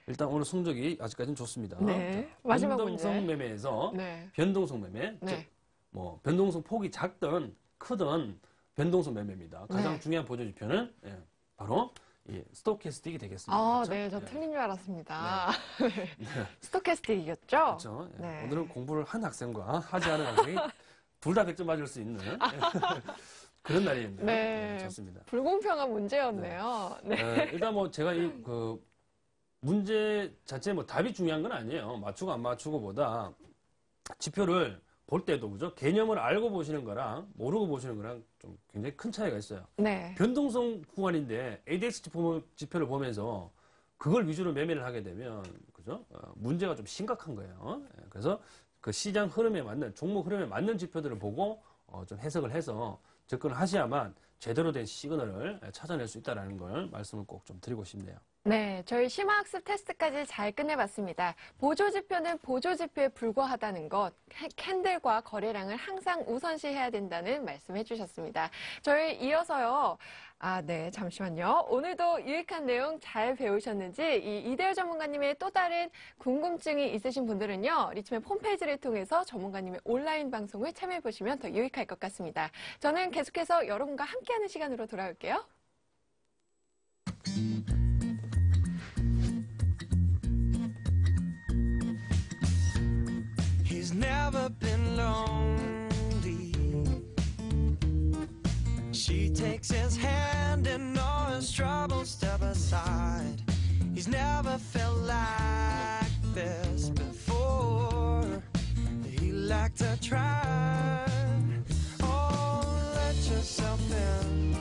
일단 오늘 성적이 아직까지는 좋습니다. 네. 자, 마지막 변동성 문제. 매매에서 네. 변동성 매매, 네. 즉 변동성 폭이 작든 크든 변동성 매매입니다. 가장 네. 중요한 보조 지표는 바로 이 스토캐스틱이 되겠습니다. 아, 그렇죠? 네. 저 네. 틀린 줄 알았습니다. 네. 스토캐스틱이었죠? 그렇죠. 예. 네. 오늘은 공부를 한 학생과 하지 않은 학생이 둘 다 100점 맞을 수 있는 그런 날이었네요. 네. 좋습니다. 불공평한 문제였네요. 네. 일단 제가 문제 자체 답이 중요한 건 아니에요. 맞추고 안 맞추고보다 지표를 볼 때도 그죠? 개념을 알고 보시는 거랑 모르고 보시는 거랑 좀 굉장히 큰 차이가 있어요. 네. 변동성 구간인데 ADX 지표를 보면서 그걸 위주로 매매를 하게 되면 그죠? 문제가 좀 심각한 거예요. 그래서 그 시장 흐름에 맞는 종목 흐름에 맞는 지표들을 보고 좀 해석을 해서 접근을 하셔야만 제대로 된 시그널을 찾아낼 수 있다는 걸 말씀을 꼭 좀 드리고 싶네요. 네, 저희 심화학습 테스트까지 잘 끝내봤습니다. 보조지표는 보조지표에 불과하다는 것, 캔들과 거래량을 항상 우선시해야 된다는 말씀 해주셨습니다. 저희 이어서요. 네, 잠시만요. 오늘도 유익한 내용 잘 배우셨는지 이대열 전문가님의 또 다른 궁금증이 있으신 분들은요. 리치맵 홈페이지를 통해서 전문가님의 온라인 방송을 참여해보시면 더 유익할 것 같습니다. 저는 계속해서 여러분과 함께하는 시간으로 돌아올게요. He's never been lonely. She takes his hand and all his troubles step aside. He's never felt like this before. He liked to try. Oh, let yourself in.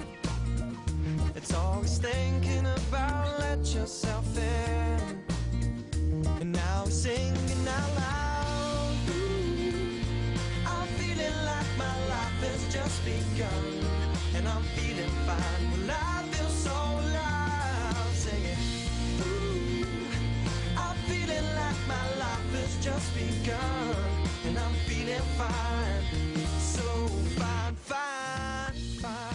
It's always thinking about let yourself in. And now he's singing out loud. Just begun, and I'm feeling fine. Well, I feel so alive, singing. Ooh, I'm feeling like my life has just begun, and I'm feeling fine, so fine, fine, fine.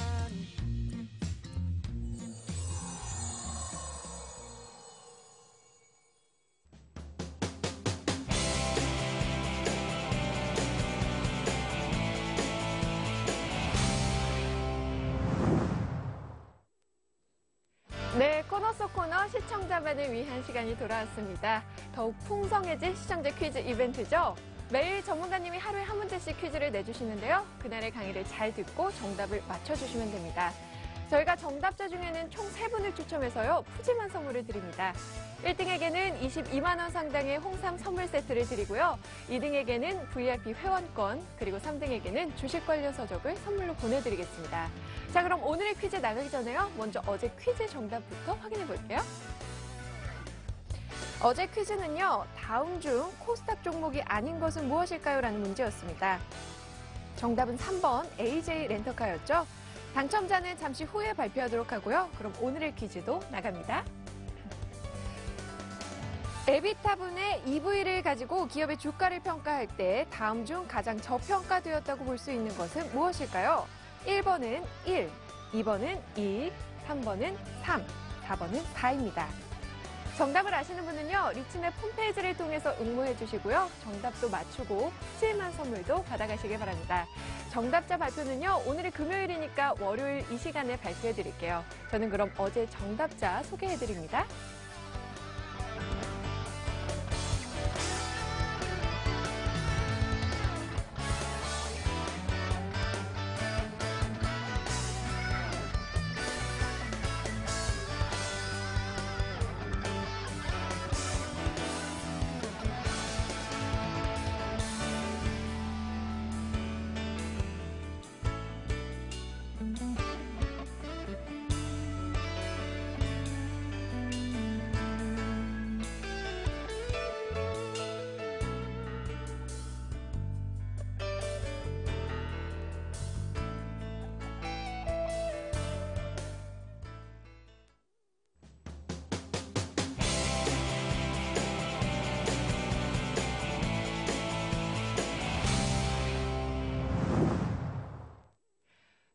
네, 코너 속 코너 시청자만을 위한 시간이 돌아왔습니다. 더욱 풍성해진 시청자 퀴즈 이벤트죠. 매일 전문가님이 하루에 한 문제씩 퀴즈를 내주시는데요. 그날의 강의를 잘 듣고 정답을 맞춰주시면 됩니다. 저희가 정답자 중에는 총 3분을 추첨해서요. 푸짐한 선물을 드립니다. 1등에게는 22만 원 상당의 홍삼 선물 세트를 드리고요. 2등에게는 VIP 회원권, 그리고 3등에게는 주식 관련 서적을 선물로 보내드리겠습니다. 자, 그럼 오늘의 퀴즈 나가기 전에요. 먼저 어제 퀴즈 정답부터 확인해 볼게요. 어제 퀴즈는요. 다음 중 코스닥 종목이 아닌 것은 무엇일까요? 라는 문제였습니다. 정답은 3번 AJ 렌터카였죠. 당첨자는 잠시 후에 발표하도록 하고요. 그럼 오늘의 퀴즈도 나갑니다. 에비타분의 EV를 가지고 기업의 주가를 평가할 때 다음 중 가장 저평가되었다고 볼 수 있는 것은 무엇일까요? 1번은 1, 2번은 2, 3번은 3, 4번은 4입니다. 정답을 아시는 분은요. 리치맵 홈페이지를 통해서 응모해 주시고요. 정답도 맞추고 푸짐한 선물도 받아가시길 바랍니다. 정답자 발표는요. 오늘이 금요일이니까 월요일 이 시간에 발표해 드릴게요. 저는 그럼 어제 정답자 소개해 드립니다.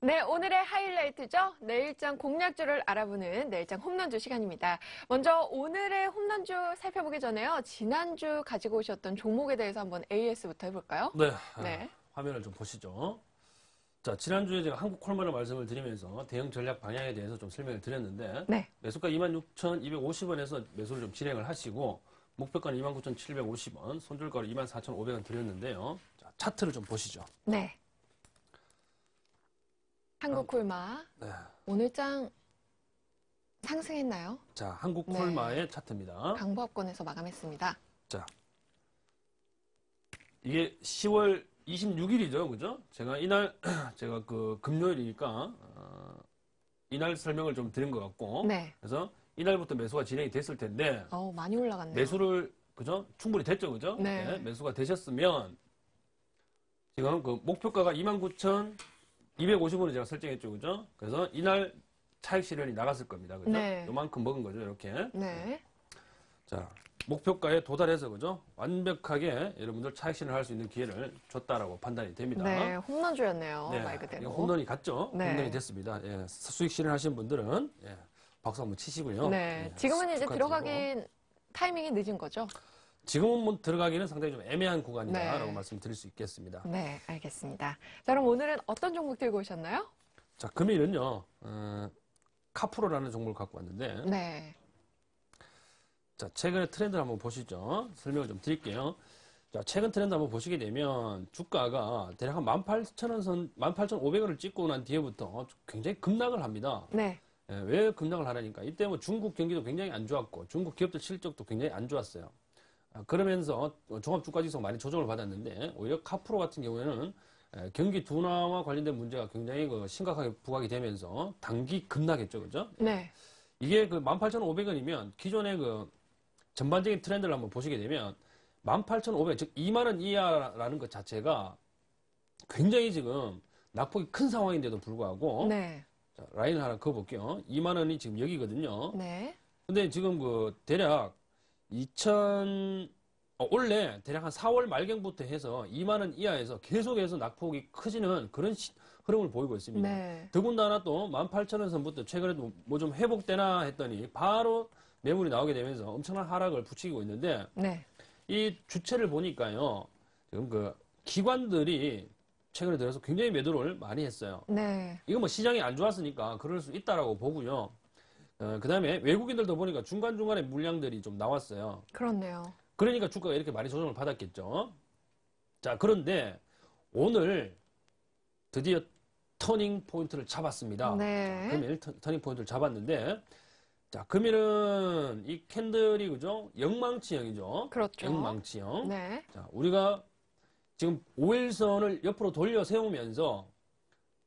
네, 오늘의 하이라이트죠. 내일장 공략주를 알아보는 내일장 홈런주 시간입니다. 먼저 오늘의 홈런주 살펴보기 전에요. 지난주 가지고 오셨던 종목에 대해서 한번 AS부터 해볼까요? 네. 네. 화면을 좀 보시죠. 자, 지난주에 제가 한국콜마를 말씀을 드리면서 대응 전략 방향에 대해서 좀 설명을 드렸는데 네. 매수가 26,250원에서 매수를 좀 진행을 하시고 목표가는 29,750원, 손절가를 24,500원 드렸는데요. 자, 차트를 좀 보시죠. 네. 한국콜마. 네. 오늘장 상승했나요? 자, 한국콜마의 차트입니다. 강보합권에서 마감했습니다. 자, 이게 10월 26일이죠, 그죠? 제가 이날 제가 그 금요일이니까 이날 설명을 좀 드린 것 같고, 네. 그래서 이날부터 매수가 진행이 됐을 텐데 많이 올라갔네요. 매수를 그죠? 충분히 됐죠, 그죠? 네. 매수가 되셨으면 지금 그 목표가가 250원을 제가 설정했죠, 그죠? 그래서 이날 차익 실현이 나갔을 겁니다, 그죠? 네. 요만큼 먹은 거죠, 이렇게. 네. 자, 목표가에 도달해서, 그죠? 완벽하게 여러분들 차익 실현할 수 있는 기회를 줬다라고 판단이 됩니다. 네, 홈런주였네요. 네, 말 그대로. 이거 홈런이 갔죠? 네. 홈런이 됐습니다. 예, 수익 실현하신 분들은 예, 박수 한번 치시고요. 네. 예, 지금은 이제 축하드리고. 들어가긴 타이밍이 늦은 거죠? 지금은 뭐 들어가기는 상당히 좀 애매한 네. 구간이다라고 말씀드릴 수 있겠습니다. 네, 알겠습니다. 자, 그럼 오늘은 어떤 종목 들고 오셨나요? 자, 금일은요, 카프로라는 종목을 갖고 왔는데, 네. 자, 최근의 트렌드를 한번 보시죠. 설명을 좀 드릴게요. 자, 최근 트렌드 한번 보시게 되면 주가가 대략 한 18,000원 선, 18,500원을 찍고 난 뒤에부터 굉장히 급락을 합니다. 네. 예, 왜 급락을 하라니까? 이때 뭐 중국 경기도 굉장히 안 좋았고 중국 기업들 실적도 굉장히 안 좋았어요. 그러면서 종합주가지수 많이 조정을 받았는데 오히려 카프로 같은 경우에는 경기 둔화와 관련된 문제가 굉장히 심각하게 부각이 되면서 단기 급락했죠, 그죠? 네. 이게 그 18,500원이면 기존의 그 전반적인 트렌드를 한번 보시게 되면 18,500원, 즉 2만 원 이하라는 것 자체가 굉장히 지금 낙폭이 큰 상황인데도 불구하고 네. 자, 라인을 하나 그어볼게요. 2만 원이 지금 여기거든요. 네. 근데 지금 그 대략 원래 대략 한 4월 말경부터 해서 2만 원 이하에서 계속해서 낙폭이 커지는 그런 흐름을 보이고 있습니다. 네. 더군다나 또 18,000원 선부터 최근에도 뭐 좀 회복되나 했더니 바로 매물이 나오게 되면서 엄청난 하락을 부추기고 있는데 네. 이 주체를 보니까요. 지금 그 기관들이 최근에 들어서 굉장히 매도를 많이 했어요. 네. 이거 뭐 시장이 안 좋았으니까 그럴 수 있다라고 보고요. 그 다음에 외국인들도 보니까 중간중간에 물량들이 좀 나왔어요. 그렇네요. 그러니까 주가가 이렇게 많이 조정을 받았겠죠. 자, 그런데 오늘 드디어 터닝 포인트를 잡았습니다. 네. 자, 금일 터닝 포인트를 잡았는데, 자, 금일은 이 캔들이 그죠? 영망치형이죠. 그렇죠. 영망치형. 네. 자, 우리가 지금 5일선을 옆으로 돌려 세우면서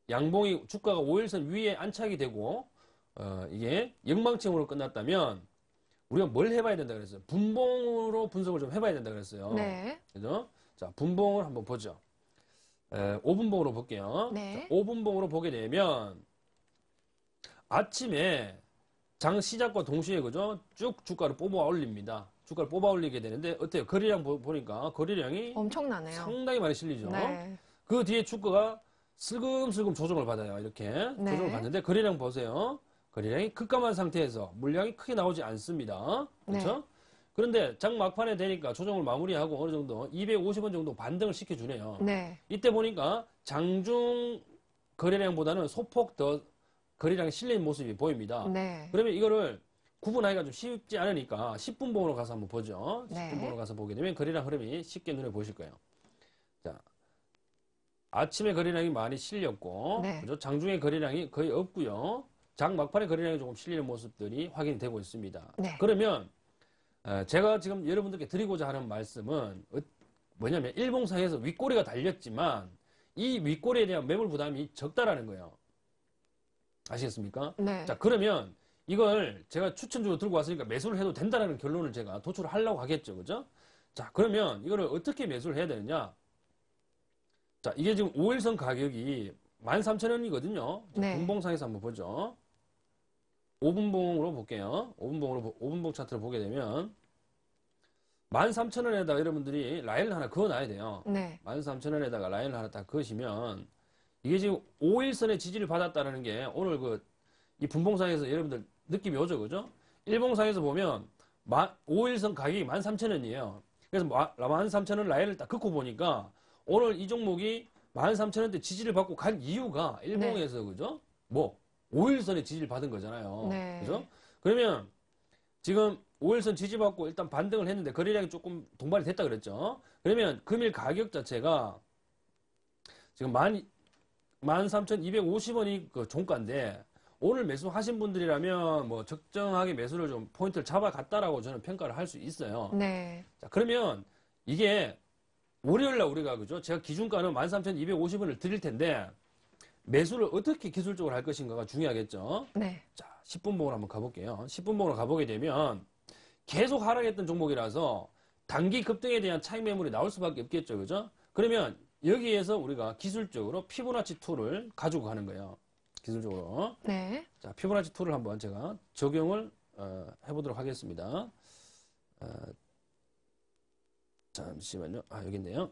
양봉이 주가가 5일선 위에 안착이 되고 이게 영망치형으로 끝났다면 우리가 뭘 해봐야 된다 그랬어요? 분봉으로 분석을 좀 해봐야 된다 그랬어요. 네. 그죠? 자, 분봉을 한번 보죠. 5분봉으로 볼게요. 네. 자, 5분봉으로 보게 되면 아침에 장 시작과 동시에 그죠? 쭉 주가를 뽑아 올립니다. 주가를 뽑아 올리게 되는데 어때요? 거래량 보니까 거래량이 엄청나네요. 상당히 많이 실리죠. 네. 그 뒤에 주가가 슬금슬금 조정을 받아요. 이렇게 네. 조정을 받는데 거래량 보세요. 거래량이 급감한 상태에서 물량이 크게 나오지 않습니다. 그렇죠? 네. 그런데 장 막판에 되니까 조정을 마무리하고 어느 정도 250원 정도 반등을 시켜주네요. 네. 이때 보니까 장중 거래량보다는 소폭 더 거래량이 실린 모습이 보입니다. 네. 그러면 이거를 구분하기가 좀 쉽지 않으니까 10분봉으로 가서 한번 보죠. 네. 10분봉으로 가서 보게 되면 거래량 흐름이 쉽게 눈에 보이실 거예요. 자, 아침에 거래량이 많이 실렸고, 네. 그죠? 장중에 거래량이 거의 없고요. 장 막판에 거래량이 조금 실리는 모습들이 확인이 되고 있습니다. 네. 그러면 제가 지금 여러분들께 드리고자 하는 말씀은 뭐냐면 일봉상에서 윗꼬리가 달렸지만 이 윗꼬리에 대한 매물 부담이 적다라는 거예요. 아시겠습니까? 네. 자, 그러면 이걸 제가 추천주로 들고 왔으니까 매수를 해도 된다는 결론을 제가 도출을 하려고 하겠죠. 그죠? 자, 그러면 이거를 어떻게 매수를 해야 되느냐? 자, 이게 지금 5일선 가격이 13,000원이거든요. 네. 분봉상에서 한번 보죠. 5분봉으로 볼게요. 5분봉 차트를 보게 되면 13,000원에다가 여러분들이 라인을 하나 그어놔야 돼요. 네. 13,000원에다가 라인을 하나 딱 그으시면 이게 지금 5일선의 지지를 받았다는 게 오늘 이 분봉상에서 여러분들 느낌이 오죠, 그죠? 일봉상에서 보면 5일선 가격이 13,000원이에요. 그래서 13,000원 라인을 딱 긋고 보니까 오늘 이 종목이 13,000원대 지지를 받고 간 이유가 일봉에서 그죠? 5일선의 지지를 받은 거잖아요. 네. 그죠? 그러면 지금 5일선 지지받고 일단 반등을 했는데 거래량이 조금 동반이 됐다 그랬죠? 그러면 금일 가격 자체가 지금 13,250원이 그 종가인데 오늘 매수하신 분들이라면 뭐 적정하게 매수를 좀 포인트를 잡아갔다라고 저는 평가를 할 수 있어요. 네. 자, 그러면 이게 월요일날 우리가 그죠? 제가 기준가는 13,250원을 드릴 텐데 매수를 어떻게 기술적으로 할 것인가가 중요하겠죠. 네. 자, 10분봉으로 한번 가볼게요. 10분봉으로 가보게 되면 계속 하락했던 종목이라서 단기 급등에 대한 차익 매물이 나올 수밖에 없겠죠. 그죠? 그러면 여기에서 우리가 기술적으로 피보나치 툴을 가지고 가는 거예요. 기술적으로. 네. 자, 피보나치 툴을 한번 제가 적용을 해보도록 하겠습니다. 잠시만요. 여기 있네요.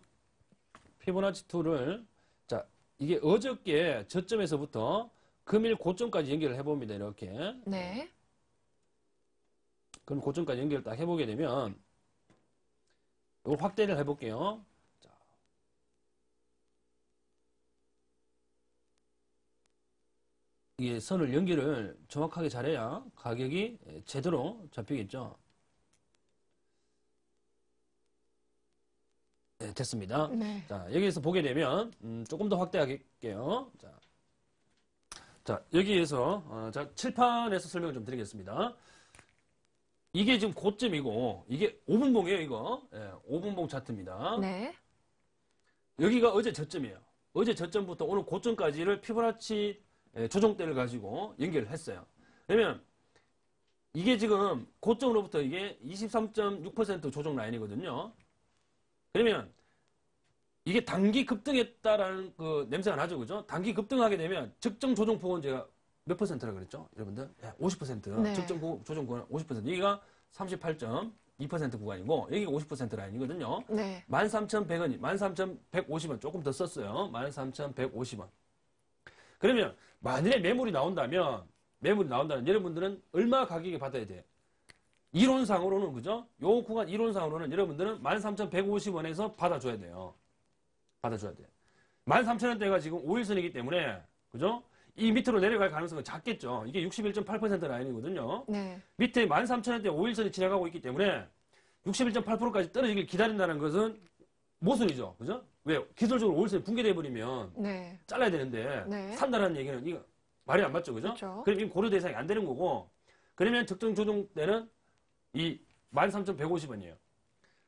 피보나치 툴을, 자, 이게 어저께 저점에서부터 금일 고점까지 연결을 해봅니다. 이렇게. 네. 그럼 고점까지 연결을 딱 해보게 되면, 이거 확대를 해볼게요. 자. 이게 선을 연결을 정확하게 잘해야 가격이 제대로 잡히겠죠. 네, 됐습니다. 네. 자, 여기에서 보게 되면, 조금 더 확대할게요. 자, 여기에서, 자, 칠판에서 설명을 좀 드리겠습니다. 이게 지금 고점이고, 이게 5분봉이에요, 이거. 5분봉 차트입니다. 네. 여기가 어제 저점이에요. 어제 저점부터 오늘 고점까지를 피보나치 조정대를 가지고 연결을 했어요. 그러면, 이게 지금 고점으로부터 이게 23.6% 조정 라인이거든요. 그러면 이게 단기 급등했다라는 그 냄새가 나죠, 그죠? 단기 급등하게 되면 적정 조정폭은 제가 몇 퍼센트라고 그랬죠, 여러분들? 50%. 네. 적정 조정 폭은 50%. 여기가 38.2% 구간이고 여기가 50% 라인이거든요. 네. 13,100원이 13,150원 조금 더 썼어요. 13,150원. 그러면 만일에 매물이 나온다면 여러분들은 얼마 가격에 받아야 돼? 이론상으로는, 그죠? 요 구간 이론상으로는 여러분들은 13,150원에서 받아줘야 돼요. 받아줘야 돼. 13,000원대가 지금 5일선이기 때문에, 그죠? 이 밑으로 내려갈 가능성은 작겠죠. 이게 61.8% 라인이거든요. 네. 밑에 13,000원대 5일선이 지나가고 있기 때문에 61.8%까지 떨어지길 기다린다는 것은 모순이죠. 그죠? 왜? 기술적으로 5일선이 붕괴돼 버리면 네. 잘라야 되는데 네. 산다라는 얘기는 이거 말이 안 맞죠. 그죠? 그렇죠. 그럼 이거 고려 대상이 안 되는 거고, 그러면 적정 조정 때는 이 13,150원이에요.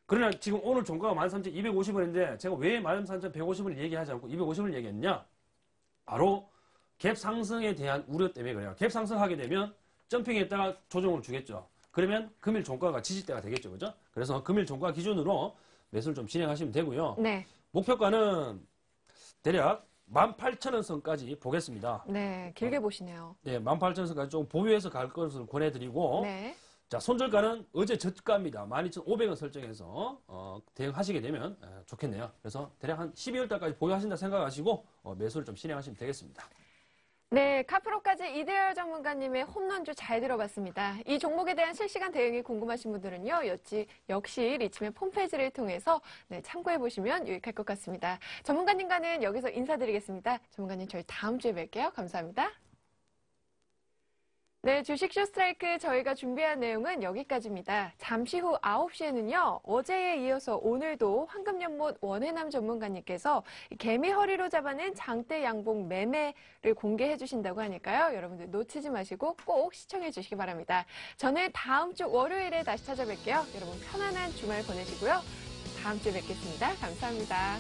그러나 지금 오늘 종가가 13,250원인데 제가 왜 13,150원을 얘기하지 않고 250원을 얘기했냐? 바로 갭 상승에 대한 우려 때문에 그래요. 갭 상승하게 되면 점핑했다가 조정을 주겠죠. 그러면 금일 종가가 지지대가 되겠죠. 그죠? 그래서 금일 종가 기준으로 매수를 좀 진행하시면 되고요. 네. 목표가는 대략 18,000원 선까지 보겠습니다. 네. 길게 보시네요. 네, 18,000원 선까지 좀 보유해서 갈 것을 권해드리고, 네. 자, 손절가는 어제 저가입니다. 12,500원 설정해서 대응하시게 되면 좋겠네요. 그래서 대략 한 12월 달까지 보유하신다 생각하시고 매수를 좀 진행하시면 되겠습니다. 네, 카프로까지 이대열 전문가님의 홈런주 잘 들어봤습니다. 이 종목에 대한 실시간 대응이 궁금하신 분들은요, 역시 리치맨 홈페이지를 통해서 참고해 보시면 유익할 것 같습니다. 전문가님과는 여기서 인사드리겠습니다. 전문가님, 저희 다음 주에 뵐게요. 감사합니다. 네, 주식 쇼스트라이크 저희가 준비한 내용은 여기까지입니다. 잠시 후 9시에는요, 어제에 이어서 오늘도 황금연못 원해남 전문가님께서 개미 허리로 잡아낸 장대 양봉 매매를 공개해 주신다고 하니까요. 여러분들 놓치지 마시고 꼭 시청해 주시기 바랍니다. 저는 다음 주 월요일에 다시 찾아뵐게요. 여러분 편안한 주말 보내시고요. 다음 주에 뵙겠습니다. 감사합니다.